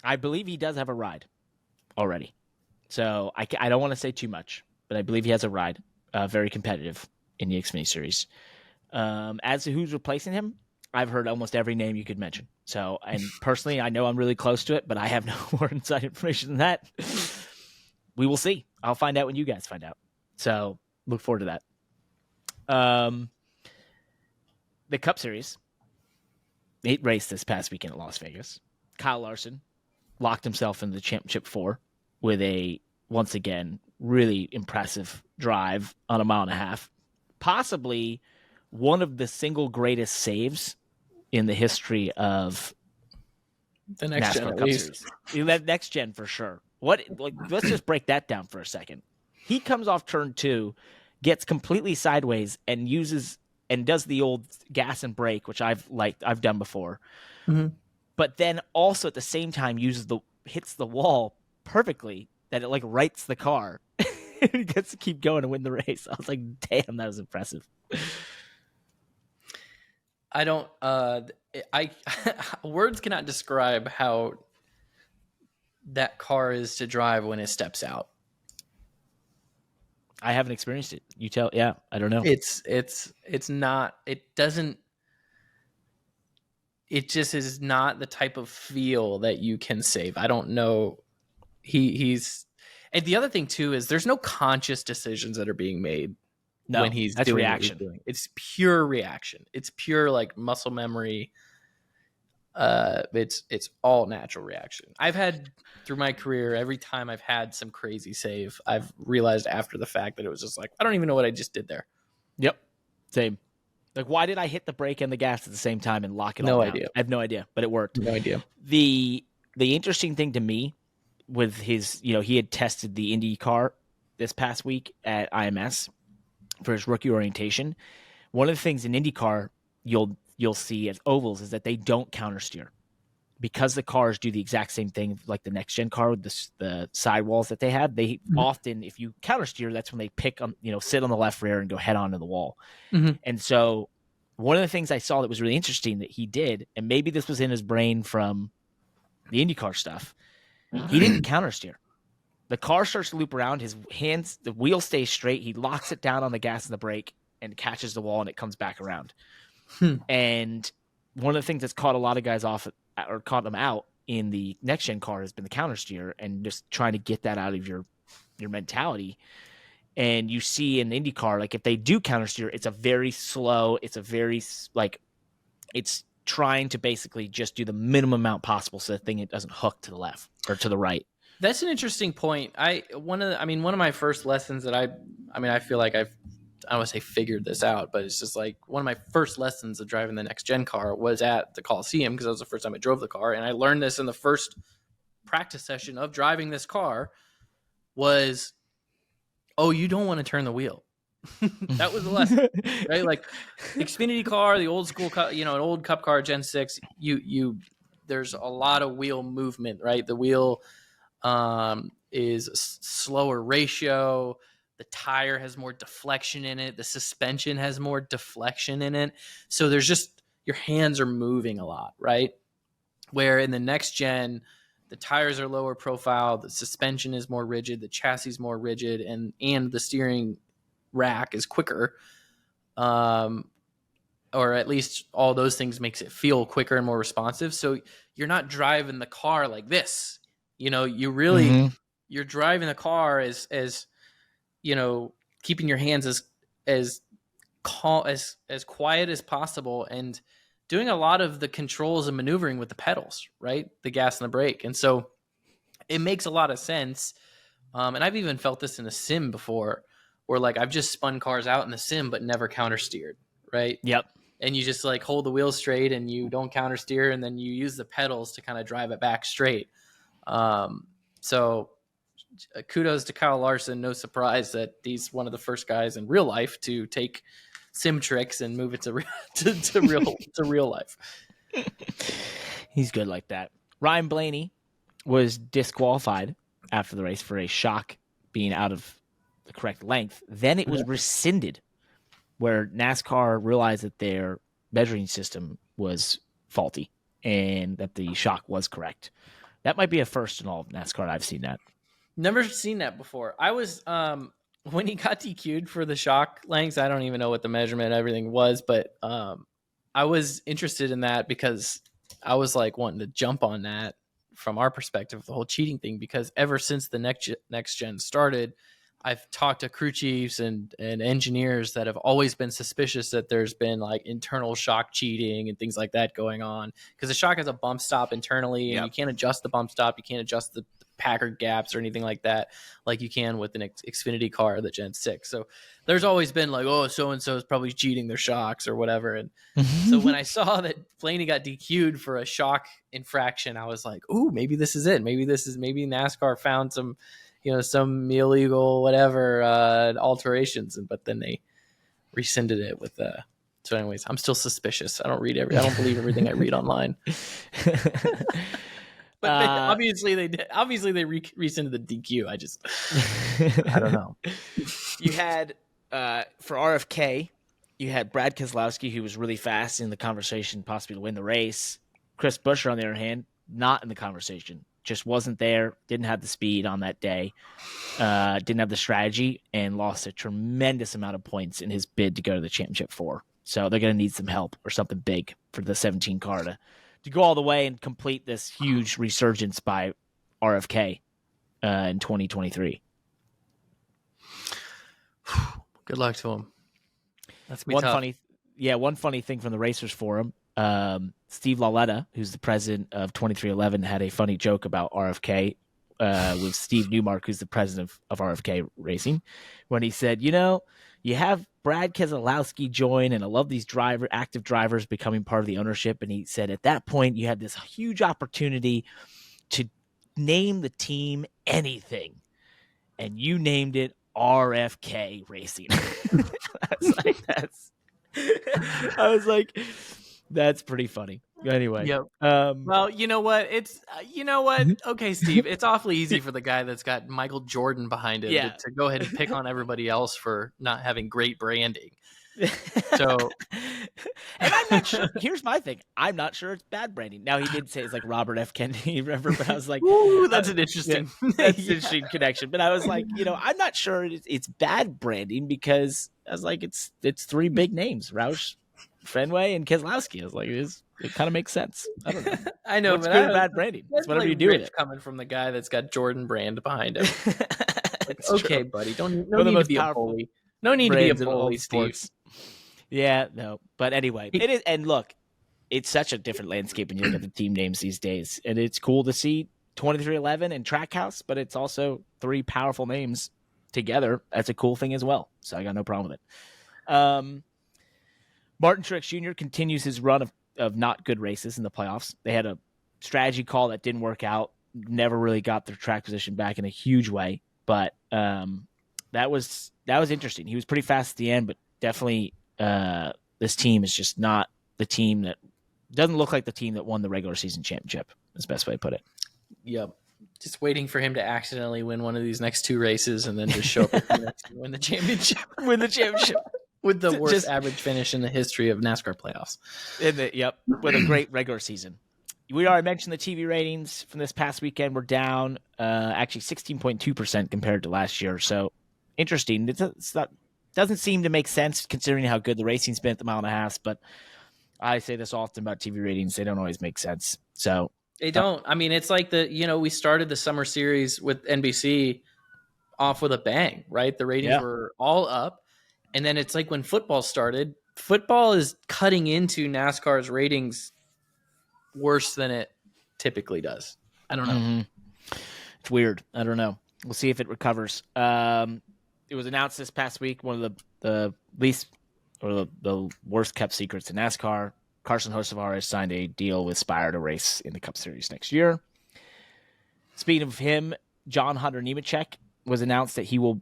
I believe he does have a ride already. So I don't want to say too much, but I believe he has a ride, very competitive in the Xfinity Series. As to who's replacing him, I've heard almost every name you could mention. So, and personally, I know I'm really close to it, but I have no more inside information than that. We will see. I'll find out when you guys find out. So look forward to that. The Cup Series, it raced this past weekend at Las Vegas. Kyle Larson locked himself into the championship 4 with a, once again, really impressive drive on a mile and a half. Possibly one of the single greatest saves in the history of the next NASCAR gen, Cup Series. That next gen for sure. Let's just break that down for a second. He comes off turn 2, gets completely sideways, and does the old gas and brake, which I've done before. Mm-hmm. But then also at the same time hits the wall perfectly that it rights the car. He gets to keep going and win the race. I was like, damn, that was impressive. I don't. Words cannot describe how that car is to drive when it steps out. I haven't experienced it. You tell. Yeah, I don't know. It's not. It doesn't. It just is not the type of feel that you can save. I don't know. He's. And the other thing too is there's no conscious decisions that are being made. No, when he's that's doing reaction. What he's doing. It's pure reaction. It's pure muscle memory. It's all natural reaction. I've had through my career, every time I've had some crazy save, I've realized after the fact that it was just I don't even know what I just did there. Yep, same. Why did I hit the brake and the gas at the same time and lock it all down? No idea. I have no idea, but it worked. No idea. The interesting thing to me with his, he had tested the Indy car this past week at IMS for his rookie orientation. One of the things in IndyCar you'll see at ovals is that they don't counter steer because the cars do the exact same thing like the next gen car with the sidewalls that they have. They often, if you counter steer, that's when they pick on, sit on the left rear and go head on to the wall. Mm-hmm. And so one of the things I saw that was really interesting that he did, and maybe this was in his brain from the IndyCar stuff, he didn't counter steer. The car starts to loop around. His hands, the wheel stays straight. He locks it down on the gas and the brake and catches the wall, and it comes back around. And one of the things that's caught a lot of guys off or caught them out in the next gen car has been the counter steer and just trying to get that out of your mentality. And you see in IndyCar, if they do counter steer, it's a very slow. It's a very it's trying to basically just do the minimum amount possible so the thing it doesn't hook to the left or to the right. That's an interesting point. One of my first lessons that I feel like I don't want to say figured this out, but it's just one of my first lessons of driving the next gen car was at the Coliseum because that was the first time I drove the car. And I learned this in the first practice session of driving this car was, oh, you don't want to turn the wheel. That was the lesson, right? Xfinity car, the old school, an old Cup car, Gen 6, there's a lot of wheel movement, right? The wheel is slower ratio. The tire has more deflection in it. The suspension has more deflection in it. So there's just, your hands are moving a lot, right? Where in the next gen, the tires are lower profile, the suspension is more rigid, the chassis is more rigid, and the steering rack is quicker. Or at least all those things makes it feel quicker and more responsive. So you're not driving the car like this. You really, you're driving the car as keeping your hands as calm, as quiet as possible, and doing a lot of the controls and maneuvering with the pedals, right? The gas and the brake. And so it makes a lot of sense. And I've even felt this in a sim before, where I've just spun cars out in the sim, but never counter steered, right? Yep. And you just hold the wheel straight and you don't counter steer, and then you use the pedals to kind of drive it back straight. So kudos to Kyle Larson. No surprise that he's one of the first guys in real life to take sim tricks and move it to real life. He's good like that. Ryan Blaney was disqualified after the race for a shock being out of the correct length. Then it was rescinded, where NASCAR realized that their measuring system was faulty and that the shock was correct. That might be a first in all of NASCAR. I've seen that. Never seen that before. I was when he got DQ'd for the shock lengths, I don't even know what the measurement everything was, but I was interested in that because I was like wanting to jump on that from our perspective, the whole cheating thing, because ever since the next gen started, I've talked to crew chiefs and engineers that have always been suspicious that there's been like internal shock cheating and things like that going on, because the shock has a bump stop internally and you can't adjust the bump stop. You can't adjust the Packard gaps or anything like that, like you can with an Xfinity car, the Gen 6. So there's always been like, oh, so-and-so is probably cheating their shocks or whatever. And so when I saw that Blaney got DQ'd for a shock infraction, I was like, ooh, maybe this is it. Maybe NASCAR found some illegal whatever alterations, but then they rescinded it with so anyways, I'm still suspicious. I don't believe everything I read online. But obviously they did. Obviously they rescinded the DQ. I don't know. You had for RFK, you had Brad Keselowski, who was really fast in the conversation, possibly to win the race. Chris Buescher, on the other hand, not in the conversation. Just wasn't there, didn't have the speed on that day, didn't have the strategy, and lost a tremendous amount of points in his bid to go to the championship 4. So they're going to need some help or something big for the 17 car to go all the way and complete this huge resurgence by RFK in 2023. Good luck to him. That's one funny thing from the Racers Forum. Steve Lauletta, who's the president of 2311, had a funny joke about RFK with Steve Newmark, who's the president of RFK Racing, when he said, you have Brad Keselowski join, and I love these active drivers becoming part of the ownership. And he said, at that point, you had this huge opportunity to name the team anything, and you named it RFK Racing. I was like, that's pretty funny. Anyway. Yep. Well, you know what? Okay, Steve, it's awfully easy for the guy that's got Michael Jordan behind him to go ahead and pick on everybody else for not having great branding. So, and I'm not sure. Here's my thing. I'm not sure it's bad branding. Now, he did say it's like Robert F. Kennedy, remember? But I was like, ooh, that's an interesting, that's an interesting connection. But I was like, I'm not sure it's bad branding, because I was like, it's 3 big names, Roush, Fenway, and Keselowski. I was like, it kind of makes sense. I don't know. I know, what's good or bad branding? It's whatever you do with it. Coming from the guy that's got Jordan brand behind him. Okay, true. Buddy. No need to be a bully. No need to be a bully, Steve. Yeah, no. But anyway, it is. And look, it's such a different landscape when you look at the team names these days. And it's cool to see 2311 and Trackhouse, but it's also 3 powerful names together. That's a cool thing as well. So I got no problem with it. Martin Truex Jr. continues his run of not good races in the playoffs. They had a strategy call that didn't work out, never really got their track position back in a huge way. But that was interesting. He was pretty fast at the end, but definitely this team is just not the team that doesn't look like the team that won the regular season championship. Is the best way to put it. Yep. Just waiting for him to accidentally win one of these next 2 races and then just show up at the next win the championship. Win the championship. With the worst average finish in the history of NASCAR playoffs. With a great regular season. We already mentioned the TV ratings from this past weekend were down, actually 16.2% compared to last year. So interesting. Doesn't seem to make sense considering how good the racing's been at the mile and a half. But I say this often about TV ratings; they don't always make sense. So they don't. I mean, it's like we started the summer series with NBC off with a bang, right? The ratings were all up. And then it's like when football started, football is cutting into NASCAR's ratings worse than it typically does. I don't know. Mm-hmm. It's weird. I don't know. We'll see if it recovers. It was announced this past week, one of the least or the worst kept secrets in NASCAR. Carson Hocevar has signed a deal with Spire to race in the Cup Series next year. Speaking of him, John Hunter Nemechek was announced that he will,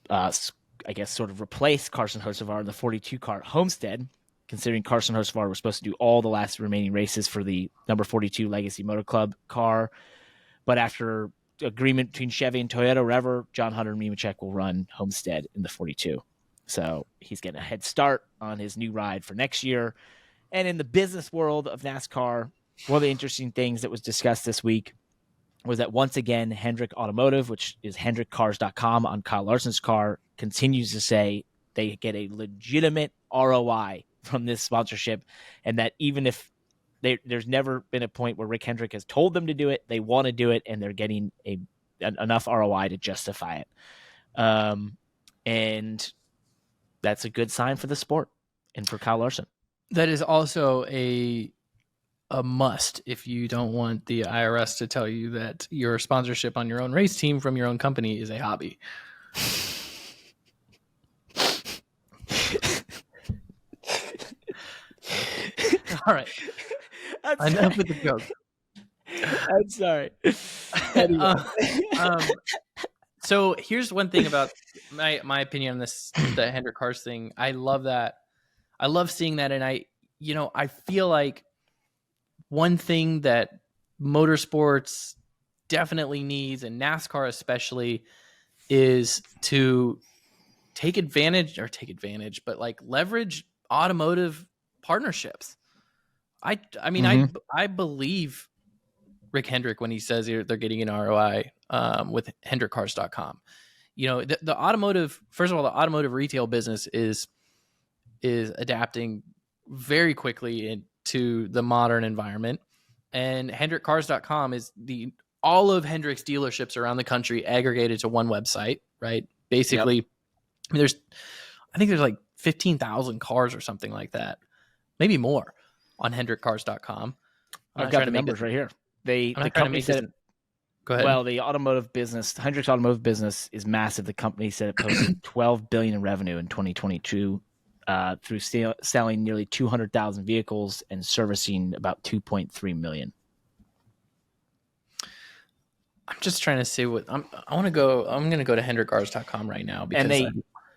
I guess, sort of replace Carson Hocevar in the 42 car Homestead, considering Carson Hocevar was supposed to do all the last remaining races for the number 42 Legacy Motor Club car. But after agreement between Chevy and Toyota, wherever, John Hunter Nemechek will run Homestead in the 42. So he's getting a head start on his new ride for next year. And in the business world of NASCAR, one of the interesting things that was discussed this week was that once again, Hendrick Automotive, which is HendrickCars.com on Kyle Larson's car, continues to say they get a legitimate ROI from this sponsorship, and that even if there's never been a point where Rick Hendrick has told them to do it, they want to do it, and they're getting enough ROI to justify it. And that's a good sign for the sport and for Kyle Larson. That is also a must if you don't want the IRS to tell you that your sponsorship on your own race team from your own company is a hobby. All right. Enough with the joke. I'm sorry. Anyway. So here's one thing about my opinion on this, the Hendrick Cars thing. I love that. I love seeing that. And I feel like one thing that motorsports definitely needs, and NASCAR especially, is to take advantage, but like leverage automotive partnerships. I believe Rick Hendrick when he says they're getting an ROI with HendrickCars.com. You know, the automotive, first of all, the automotive retail business is adapting very quickly into the modern environment, and HendrickCars.com is all of Hendrick's dealerships around the country aggregated to one website, right? Basically, yep. I think there's like 15,000 cars or something like that, maybe more, on HendrickCars.com. I've got the numbers right here. The company said, go ahead. Well, the automotive business, Hendrick's automotive business, is massive. The company said it posted $12 billion in revenue in 2022 through selling nearly 200,000 vehicles and servicing about 2.3 million. I'm just trying to see what I'm going to go to HendrickCars.com right now, because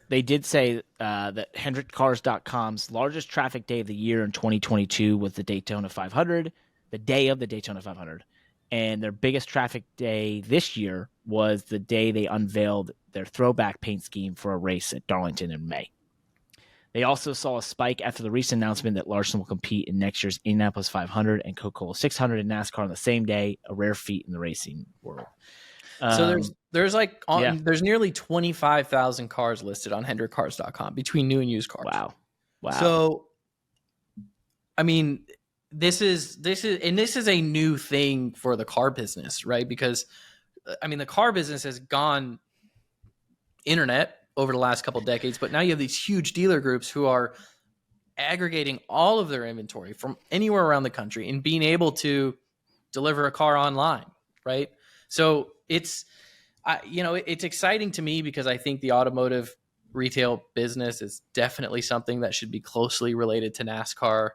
they did say that HendrickCars.com's largest traffic day of the year in 2022 was the Daytona 500, the day of the Daytona 500. And their biggest traffic day this year was the day they unveiled their throwback paint scheme for a race at Darlington in May. They also saw a spike after the recent announcement that Larson will compete in next year's Indianapolis 500 and Coca-Cola 600 in NASCAR on the same day, a rare feat in the racing world. So there's nearly 25,000 cars listed on HendrickCars.com between new and used cars. Wow. So, I mean, this is a new thing for the car business, right? Because, I mean, the car business has gone internet over the last couple of decades, but now you have these huge dealer groups who are aggregating all of their inventory from anywhere around the country and being able to deliver a car online, right? So it's exciting to me, because I think the automotive retail business is definitely something that should be closely related to NASCAR.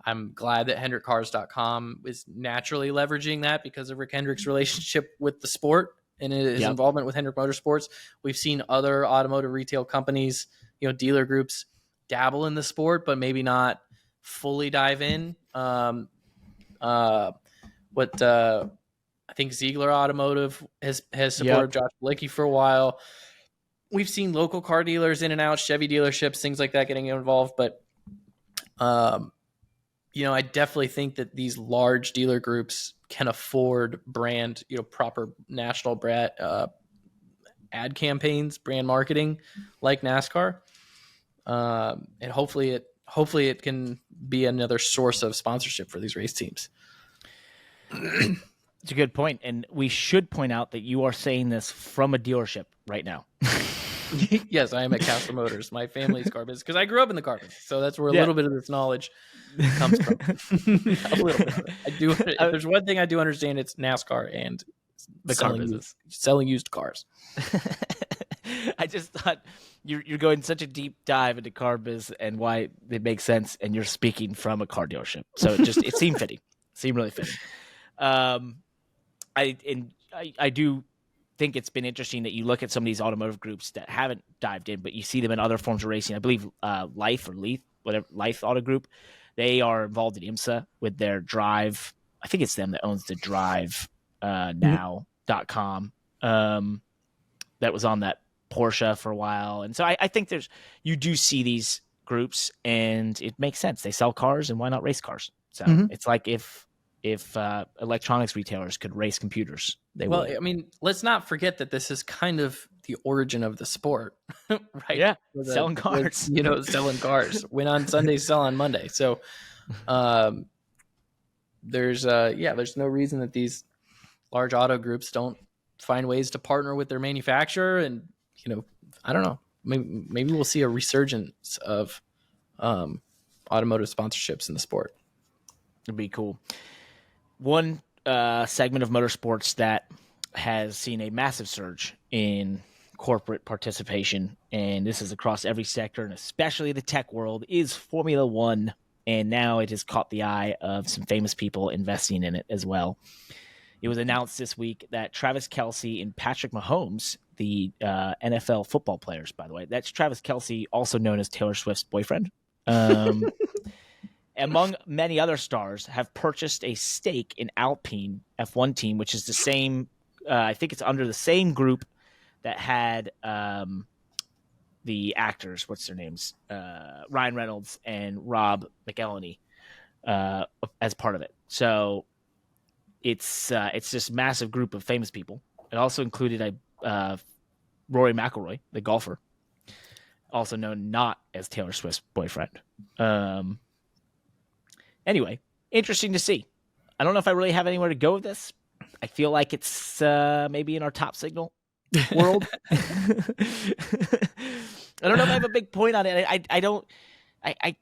I'm glad that HendrickCars.com is naturally leveraging that because of Rick Hendrick's relationship with the sport and his involvement with Hendrick Motorsports. We've seen other automotive retail companies, dealer groups, dabble in the sport, but maybe not fully dive in. I think Ziegler Automotive has supported Josh Bilicki for a while. We've seen local car dealers in and out, Chevy dealerships, things like that getting involved. But, I definitely think that these large dealer groups can afford brand, proper national brand, ad campaigns, brand marketing like NASCAR. And hopefully it can be another source of sponsorship for these race teams. It's a good point. And we should point out that you are saying this from a dealership right now. Yes, I am at Cassill Motors, my family's car business, because I grew up in the car business. So that's where a little bit of this knowledge comes from. A little bit of it. If there's one thing I do understand, it's NASCAR and the car business, selling used cars. I just thought you're going such a deep dive into car biz and why it makes sense, and you're speaking from a car dealership. So it seemed fitting. It seemed really fitting. I do think it's been interesting that you look at some of these automotive groups that haven't dived in, but you see them in other forms of racing. I believe Life Auto Group, they are involved in IMSA with their Drive. I think it's them that owns the Drive now.com. That was on that Porsche for a while. And so I think you do see these groups, and it makes sense. They sell cars, and why not race cars? So it's like if electronics retailers could race computers, they would. I mean, let's not forget that this is kind of the origin of the sport, right? Yeah, selling cars. Selling cars. Win on Sunday, sell on Monday. So there's no reason that these large auto groups don't find ways to partner with their manufacturer. And, I don't know, maybe we'll see a resurgence of automotive sponsorships in the sport. It'd be cool. One segment of motorsports that has seen a massive surge in corporate participation, and this is across every sector, and especially the tech world, is Formula One. And now it has caught the eye of some famous people investing in it as well. It was announced this week that Travis Kelce and Patrick Mahomes, the NFL football players, by the way, that's Travis Kelce, also known as Taylor Swift's boyfriend, among many other stars, have purchased a stake in Alpine F1 team, which is the same, I think it's under the same group that had the actors, what's their names? Ryan Reynolds and Rob McElhenney as part of it. So it's this massive group of famous people. It also included Rory McIlroy, the golfer, also known not as Taylor Swift's boyfriend. Anyway, interesting to see. I don't know if I really have anywhere to go with this. I feel like it's maybe in our top signal world. I don't know if I have a big point on it. I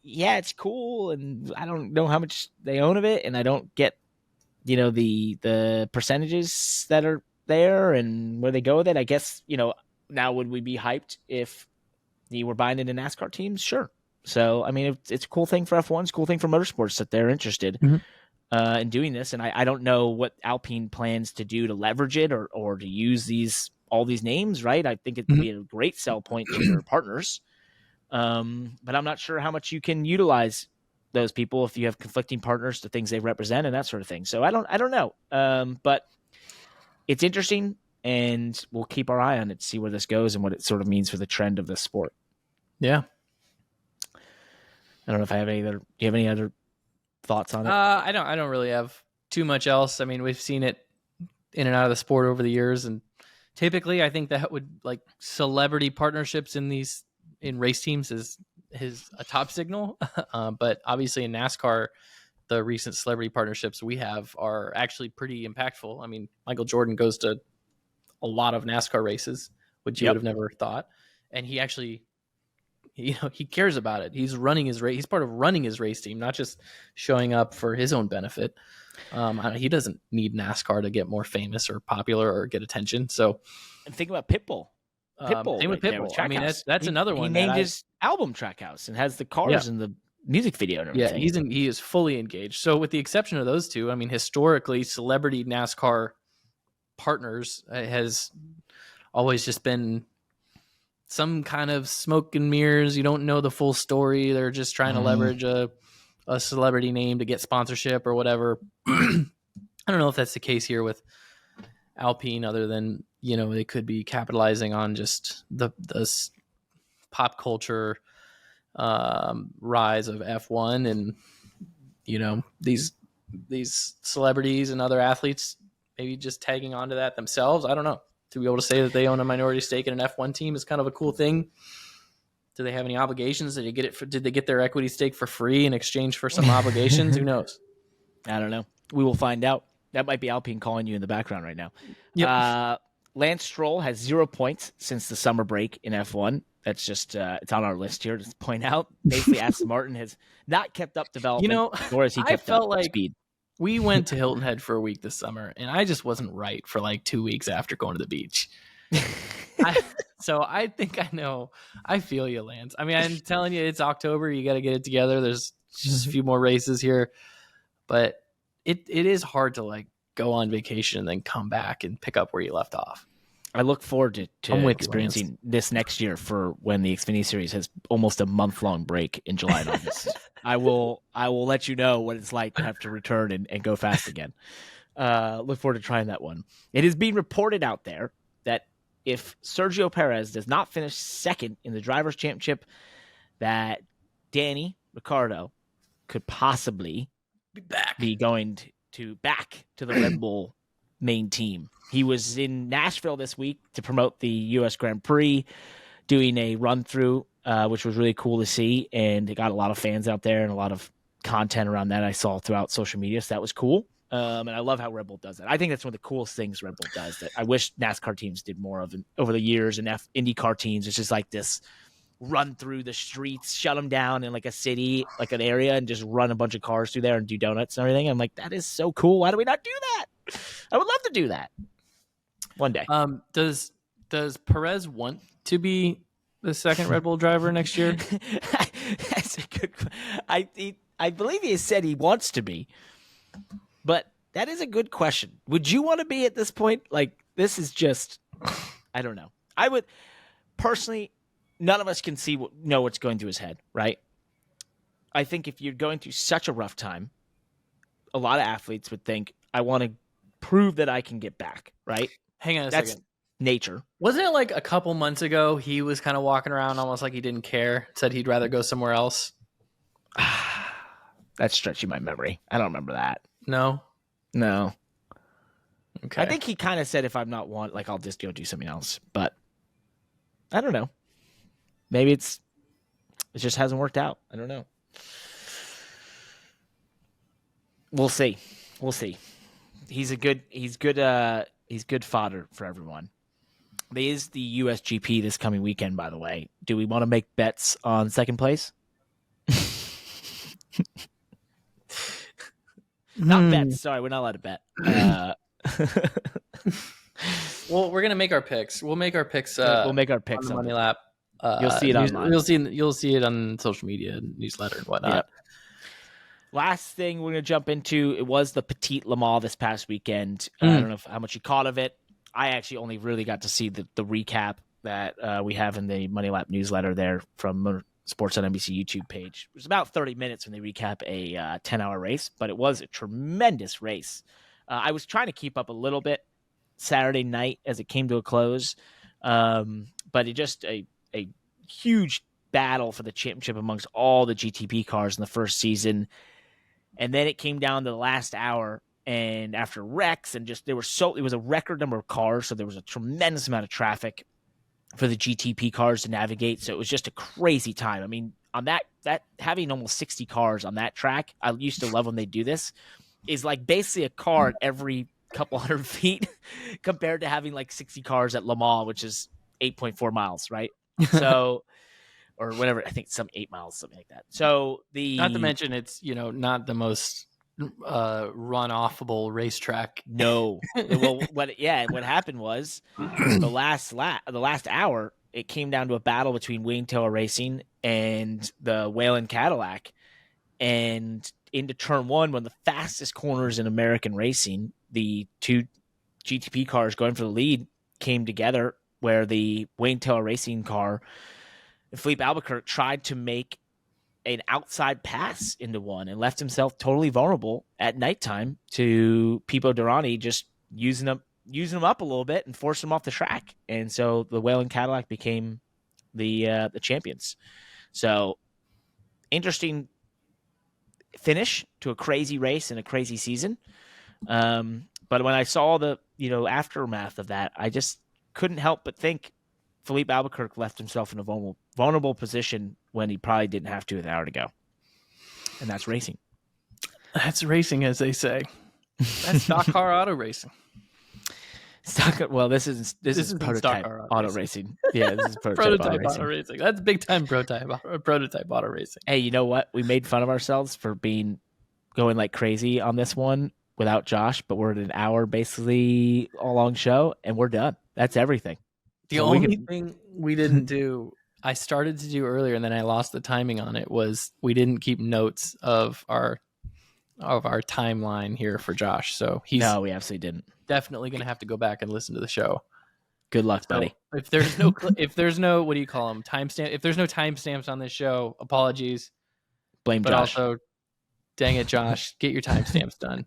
yeah, it's cool, and I don't know how much they own of it, and I don't get, the percentages that are there and where they go with it. I guess, now would we be hyped if you were buying into NASCAR teams? Sure. So, I mean, it's a cool thing for F1. It's a cool thing for motorsports that they're interested in doing this. And I don't know what Alpine plans to do to leverage it or to use all these names, right? I think it'd be a great sell point to your partners. But I'm not sure how much you can utilize those people if you have conflicting partners to things they represent and that sort of thing. So I don't know. But it's interesting, and we'll keep our eye on it to see where this goes and what it sort of means for the trend of the sport. Yeah. I don't know if I have any other. Do you have any other thoughts on it? I don't really have too much else. I mean, we've seen it in and out of the sport over the years, and typically, I think that would like celebrity partnerships in race teams is a top signal. But obviously, in NASCAR, the recent celebrity partnerships we have are actually pretty impactful. I mean, Michael Jordan goes to a lot of NASCAR races, which you would have never thought, and he actually, he cares about it. He's running his race. He's part of running his race team, not just showing up for his own benefit. He doesn't need NASCAR to get more famous or popular or get attention. So, and think about Pitbull. Same with Pitbull. I mean, that's another one. He named his album Trackhouse and has the cars in the music video and everything. Yeah, he is fully engaged. So, with the exception of those two, I mean, historically, celebrity NASCAR partners has always just been some kind of smoke and mirrors. You don't know the full story. They're just trying to leverage a celebrity name to get sponsorship or whatever. I don't know if that's the case here with Alpine, other than, they could be capitalizing on just the pop culture rise of F1 and, these celebrities and other athletes maybe just tagging onto that themselves. I don't know. To be able to say that they own a minority stake in an F1 team is kind of a cool thing. Do they have any obligations? Did they get their equity stake for free in exchange for some obligations? Who knows? I don't know. We will find out. That might be Alpine calling you in the background right now. Yep. Lance Stroll has 0 points since the summer break in F1. That's just it's on our list here to point out. Basically, Aston Martin has not kept up development, nor has he kept up speed. We went to Hilton Head for a week this summer, and I just wasn't right for like 2 weeks after going to the beach. So I think I know. I feel you, Lance. I mean, I'm telling you, it's October. You got to get it together. There's just a few more races here, but it is hard to like go on vacation and then come back and pick up where you left off. I look forward to I'm with you, experiencing this next year for when the Xfinity Series has almost a month-long break in July and August. I will let you know what it's like to have to return and go fast again. Look forward to trying that one. It is being reported out there that if Sergio Perez does not finish second in the Drivers' Championship, that Danny Ricciardo could possibly be going back to the Red Bull main team. He was in Nashville this week to promote the U.S. Grand Prix, doing a run-through, which was really cool to see, and it got a lot of fans out there and a lot of content around that I saw throughout social media, so that was cool. And I love how Red Bull does that. I think that's one of the coolest things Red Bull does that I wish NASCAR teams did more of over the years, and IndyCar teams. It's just like this run through the streets, shut them down in like a city, like an area, and just run a bunch of cars through there and do donuts and everything. I'm like, that is so cool. Why do we not do that? I would love to do that one day. Does Perez want to be the second Red Bull driver next year? That's a good. I believe he has said he wants to be, but that is a good question. Would you want to be at this point? Like, this is just, I don't know. I would personally. None of us can know what's going through his head, right? I think if you're going through such a rough time, a lot of athletes would think, I want to prove that I can get back, right? Hang on a That's second. Nature. Wasn't it like a couple months ago he was kind of walking around almost like he didn't care, said he'd rather go somewhere else? That's stretching my memory. I don't remember that. No? Okay. I think he kind of said if I'm not I'll just go do something else. But I don't know. Maybe it just hasn't worked out. I don't know. We'll see. He's good fodder for everyone. There is the USGP this coming weekend, by the way. Do we want to make bets on second place? Not bets. Sorry, we're not allowed to bet. Well, we're gonna make our picks. We'll make our picks. We'll make our picks on the Money Lap. You'll see it online. You'll see it on social media, newsletter, and whatnot. Yep. Last thing we're going to jump into, it was the Petit Le Mans this past weekend. I don't know how much you caught of it. I actually only really got to see the recap that we have in the Money Lap newsletter there from Sports on NBC YouTube page. It was about 30 minutes when they recap a 10-hour race, but it was a tremendous race. I was trying to keep up a little bit Saturday night as it came to a close, but it just a huge battle for the championship amongst all the GTP cars in the first season. And then it came down to the last hour, and after wrecks and just it was a record number of cars, so there was a tremendous amount of traffic for the GTP cars to navigate. So it was just a crazy time. I mean, on that having almost 60 cars on that track, I used to love when they do this, is like basically a car at every couple hundred feet compared to having like 60 cars at Le Mans, which is 8.4 miles, right? So, or whatever, I think some 8 miles, something like that. So not to mention it's, not the most run-offable racetrack. No. Well, what happened was the last hour, it came down to a battle between Wayne Taylor Racing and the Wayland Cadillac. And into turn one, one of the fastest corners in American racing, the two GTP cars going for the lead came together, where the Wayne Taylor Racing car, Philippe Albuquerque, tried to make an outside pass into one and left himself totally vulnerable at nighttime to Pipo Derani, just using him up a little bit and forcing him off the track. And so the Wayland Cadillac became the champions. So interesting finish to a crazy race and a crazy season. But when I saw the aftermath of that, I just couldn't help but think Philippe Albuquerque left himself in a vulnerable position when he probably didn't have to an hour to go. And that's racing. That's racing, as they say. That's stock car auto racing. This is prototype auto racing. Yeah, this is prototype auto racing. That's big time prototype auto racing. Hey, you know what? We made fun of ourselves for going like crazy on this one without Josh, but we're at an hour basically a long show, and we're done. That's everything. The only thing we didn't do, I started to do earlier, and then I lost the timing on it, was we didn't keep notes of our our timeline here for Josh. So he's No, we absolutely didn't. definitely going to have to go back and listen to the show. Good luck, So buddy. if there's no what do you call them, timestamp? If there's no timestamps on this show, apologies. Blame But Josh. also, dang it, Josh, get your timestamps done.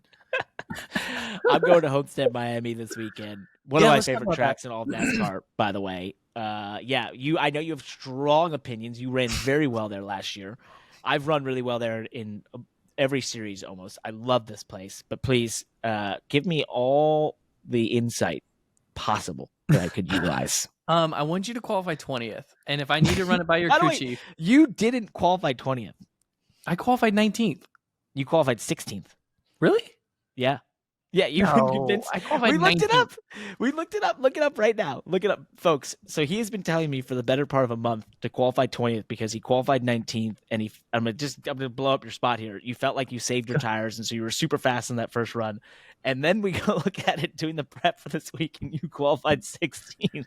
I'm going to Homestead, Miami this weekend. One of my let's talk favorite about tracks in all of NASCAR, by the way. I know you have strong opinions. You ran very well there last year. I've run really well there in every series almost. I love this place, but please give me all the insight possible that I could utilize. I want you to qualify 20th, and if I need to run it by your crew chief, you didn't qualify 20th. I qualified 19th. You qualified 16th. Really? Yeah. Yeah, you No, convinced. I qualified We looked 19th. it up. We looked it up. Look it up right now. Look it up, folks. So he has been telling me for the better part of a month to qualify 20th because he qualified 19th, and I'm gonna blow up your spot here. You felt like you saved your tires, and so you were super fast in that first run. And then we go look at it doing the prep for this week, and you qualified 16th.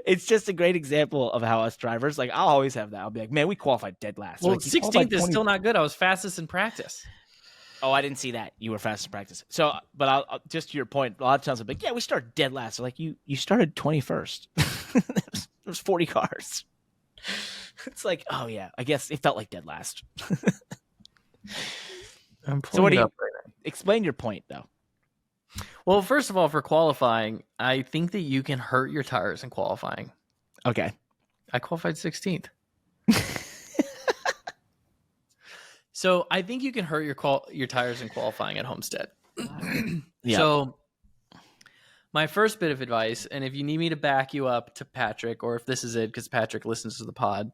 It's just a great example of how us drivers, like, I'll always have that. I'll be like, man, we qualified dead last. Well, Like, you 16th is 20. still not good. I was fastest in practice. Oh, I didn't see that. You were fast in practice. So, but I'll just to your point, a lot of times I'm like, yeah, we started dead last. So like, you started 21st. There's 40 cars. It's like, oh yeah, I guess it felt like dead last. So what do you explain your point though? Well, first of all, for qualifying, I think that you can hurt your tires in qualifying. Okay. I qualified 16th. So I think you can hurt your tires in qualifying at Homestead. Yeah. So my first bit of advice, and if you need me to back you up to Patrick, or if this is it, because Patrick listens to the pod,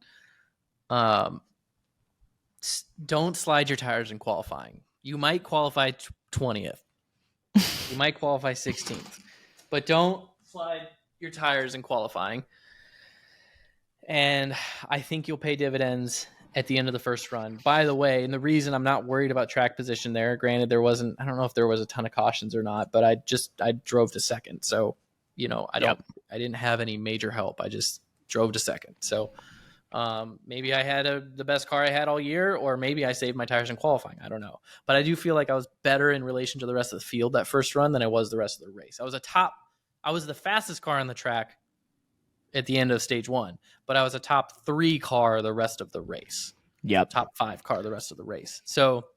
don't slide your tires in qualifying. You might qualify 20th. You might qualify 16th. But don't slide your tires in qualifying. And I think you'll pay dividends at the end of the first run. By the way, and the reason I'm not worried about track position there, granted I don't know if there was a ton of cautions or not, but I drove to second. So, I didn't have any major help. I just drove to second. So maybe I had the best car I had all year, or maybe I saved my tires in qualifying. I don't know. But I do feel like I was better in relation to the rest of the field that first run than I was the rest of the race. I was the fastest car on the track at the end of stage one, but I was a top 3 car the rest of the race. Yep. Top 5 car the rest of the race. So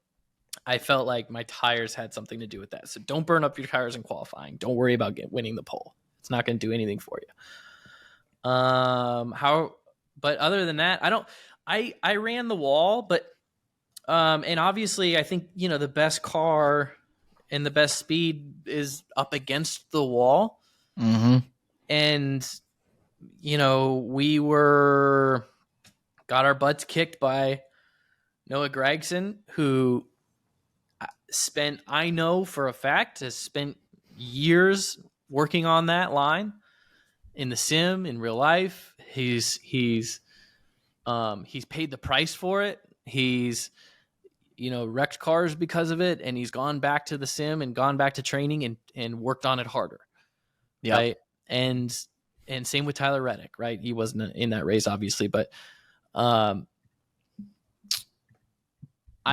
I felt like my tires had something to do with that. So don't burn up your tires in qualifying. Don't worry about winning the pole. It's not going to do anything for you. But other than that, I ran the wall, but and obviously I think, the best car and the best speed is up against the wall. Mm-hmm. And we got our butts kicked by Noah Gragson, who I know for a fact, has spent years working on that line in the sim, in real life. He's paid the price for it. He's, wrecked cars because of it, and he's gone back to the sim and gone back to training and worked on it harder. Yeah. Right. And same with Tyler Reddick, right? He wasn't in that race, obviously, but I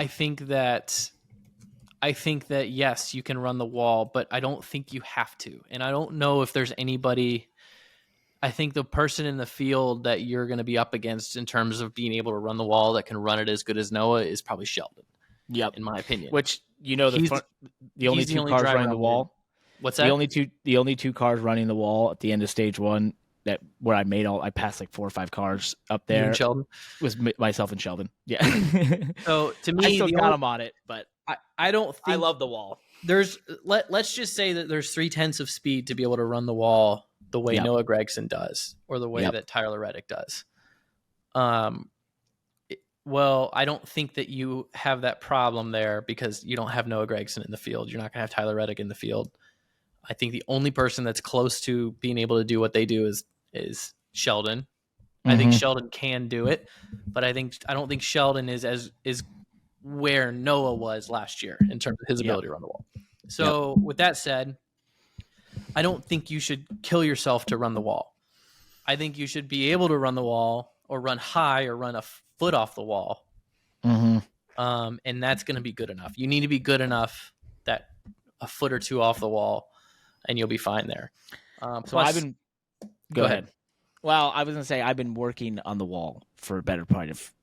think that yes, you can run the wall, but I don't think you have to. And I don't know if there's anybody. I think the person in the field that you're going to be up against in terms of being able to run the wall that can run it as good as Noah is probably Sheldon. Yep. In my opinion. Which, the only two cars running the wall. What's that? The only two cars running the wall at the end of stage one where I passed like 4 or 5 cars up there. You and Sheldon? Was myself and Sheldon. Yeah. So to me, I still got him on it, but I don't think I love the wall. Let's just say that there's 3/10 of speed to be able to run the wall the way Noah Gragson does, or the way that Tyler Reddick does. Well, I don't think that you have that problem there because you don't have Noah Gragson in the field. You're not going to have Tyler Reddick in the field. I think the only person that's close to being able to do what they do is Sheldon. Mm-hmm. I think Sheldon can do it, but I don't think Sheldon is where Noah was last year in terms of his ability to run the wall. So with that said, I don't think you should kill yourself to run the wall. I think you should be able to run the wall or run high or run a foot off the wall. Mm-hmm. And that's going to be good enough. You need to be good enough that a foot or two off the wall, and you'll be fine there. So Plus, I've been. Go ahead. Well, I was going to say I've been working on the wall for a better part of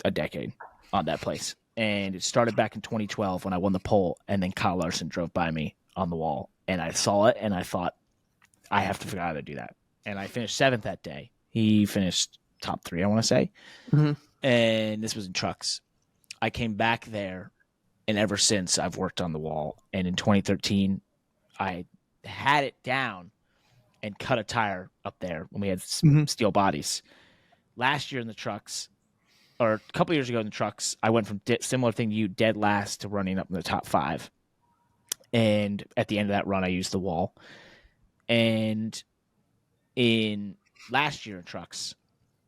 a decade on that place. And it started back in 2012 when I won the pole, and then Kyle Larson drove by me on the wall. And I saw it, and I thought, I have to figure out how to do that. And I finished 7th that day. He finished top 3, I want to say. Mm-hmm. And this was in trucks. I came back there, and ever since I've worked on the wall. And in 2013, I had it down and cut a tire up there when we had steel bodies. Last year in the trucks, or a couple years ago in the trucks, I went from similar thing to you, dead last, to running up in the top 5. And at the end of that run, I used the wall. And in last year in trucks,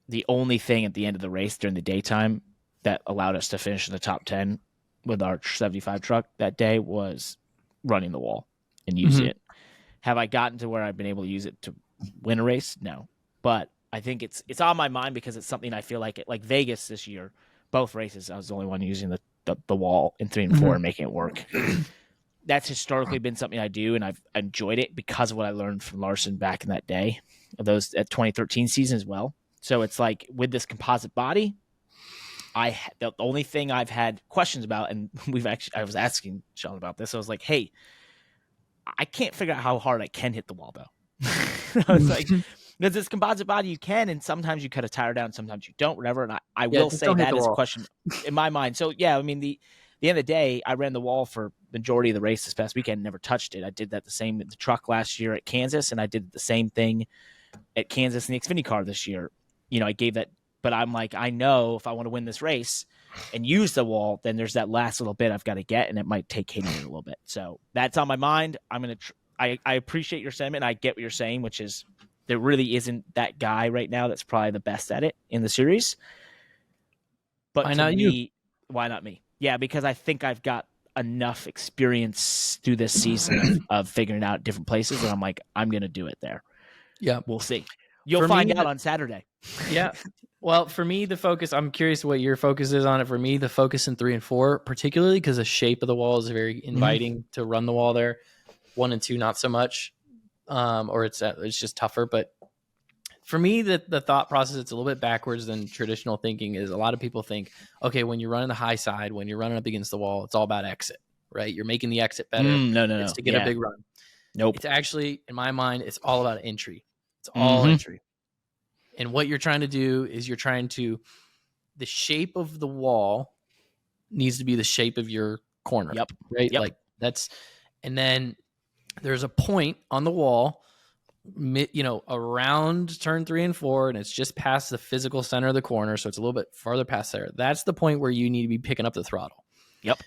the only thing at the end of the race during the daytime that allowed us to finish in the top 10 with our 75 truck that day was running the wall and using it. Have I gotten to where I've been able to use it to win a race? No. But I think it's on my mind because it's something I feel like Vegas this year, both races, I was the only one using the wall in 3 and 4 and making it work. That's historically been something I do, and I've enjoyed it because of what I learned from Larson back in that day, those at 2013 season as well. So it's like with this composite body, the only thing I've had questions about, and I was asking Sheldon about this. I was like, hey, I can't figure out how hard I can hit the wall though. I was like, because this composite body you can, and sometimes you cut a tire down, sometimes you don't, whatever. And I will say that is a question in my mind. So yeah, I mean the end of the day, I ran the wall for majority of the race this past weekend, never touched it. I did that the same in the truck last year at Kansas, and I did the same thing at Kansas in the Xfinity car this year. You know, I gave that, but I'm like, I know if I want to win this race and use the wall, then there's that last little bit I've got to get, and it might take hitting it a little bit. So that's on my mind. I'm going to I appreciate your sentiment. I get what you're saying, which is there really isn't that guy right now that's probably the best at it in the series. But why not me? Yeah, because I think I've got enough experience through this season of figuring out different places, and I'm like, I'm going to do it there. Yeah. We'll see. You'll find out on Saturday. Yeah. Well, for me, the focus, I'm curious what your focus is on it. For me, the focus in 3 and 4, particularly because the shape of the wall is very inviting to run the wall there. 1 and 2, not so much. Or it's just tougher. But for me, the thought process, it's a little bit backwards than traditional thinking is a lot of people think, okay, when you're running the high side, when you're running up against the wall, it's all about exit, right? You're making the exit better. No. It's to get a big run. Nope. It's actually, in my mind, it's all about entry. It's all entry. And what you're trying to do is the shape of the wall needs to be the shape of your corner. Yep. Right? Yep. Like that's, and then there's a point on the wall, around turn 3 and 4, and it's just past the physical center of the corner. So it's a little bit farther past there. That's the point where you need to be picking up the throttle. Yep.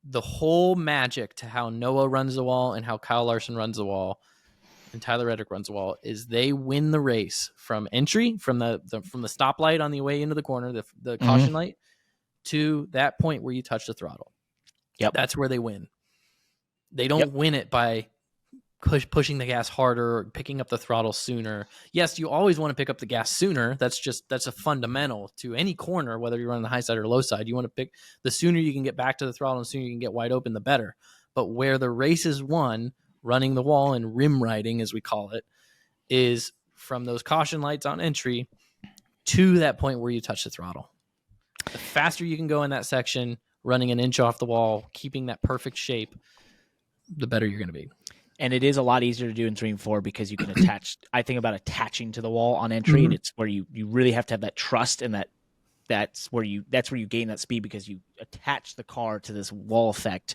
The whole magic to how Noah runs the wall and how Kyle Larson runs the wall and Tyler Reddick runs the wall is they win the race from entry, from the stoplight on the way into the corner, the caution light, to that point where you touch the throttle. Yep. That's where they win. They don't win it by pushing the gas harder or picking up the throttle sooner. Yes, you always want to pick up the gas sooner. That's a fundamental to any corner, whether you're on the high side or low side. You want to pick the sooner you can get back to the throttle and the sooner you can get wide open, the better. But where the race is won, running the wall and rim riding, as we call it, is from those caution lights on entry to that point where you touch the throttle. The faster you can go in that section, running an inch off the wall, keeping that perfect shape, the better you're going to be. And it is a lot easier to do in 3 and 4 because you can attach. I think about attaching to the wall on entry, and it's where you really have to have that trust, and that's where you gain that speed because you attach the car to this wall effect.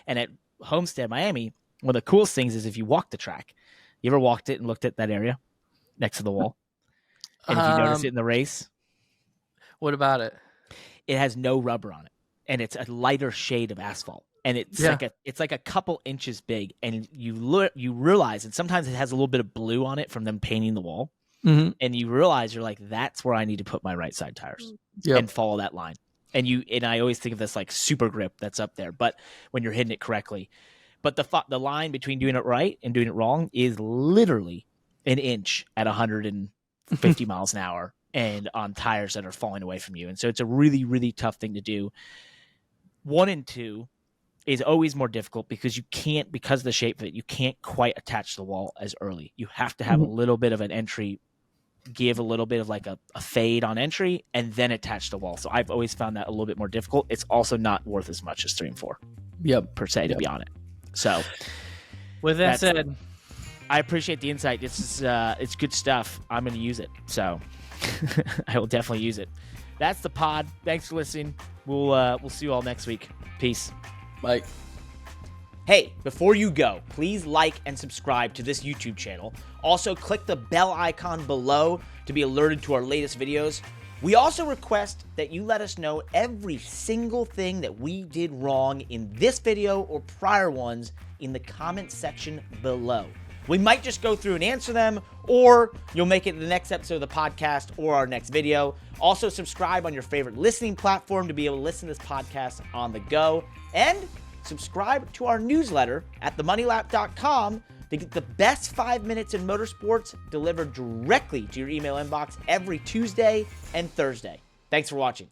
And at Homestead, Miami, one of the coolest things is if you walk the track. You ever walked it and looked at that area next to the wall? And if you notice it in the race, what about it? It has no rubber on it, and it's a lighter shade of asphalt. And it's like a couple inches big, and you realize, and sometimes it has a little bit of blue on it from them painting the wall, and you realize you're like, that's where I need to put my right side tires and follow that line. And I always think of this like super grip that's up there, but when you're hitting it correctly, but the line between doing it right and doing it wrong is literally an inch at 150 miles an hour, and on tires that are falling away from you, and so it's a really, really tough thing to do. 1 and 2 is always more difficult because because of the shape of it, you can't quite attach the wall as early. You have to have a little bit of an entry, give a little bit of like a fade on entry, and then attach the wall. So I've always found that a little bit more difficult. It's also not worth as much as 3 and 4. Per se, to be on it. So with that said, I appreciate the insight. It's good stuff. I'm going to use it. So I will definitely use it. That's the pod. Thanks for listening. We'll see you all next week. Peace. Bye. Hey, before you go, please like and subscribe to this YouTube channel. Also, click the bell icon below to be alerted to our latest videos. We also request that you let us know every single thing that we did wrong in this video or prior ones in the comment section below. We might just go through and answer them, or you'll make it in the next episode of the podcast or our next video. Also, subscribe on your favorite listening platform to be able to listen to this podcast on the go. And subscribe to our newsletter at themoneylap.com to get the best 5 minutes in motorsports delivered directly to your email inbox every Tuesday and Thursday. Thanks for watching.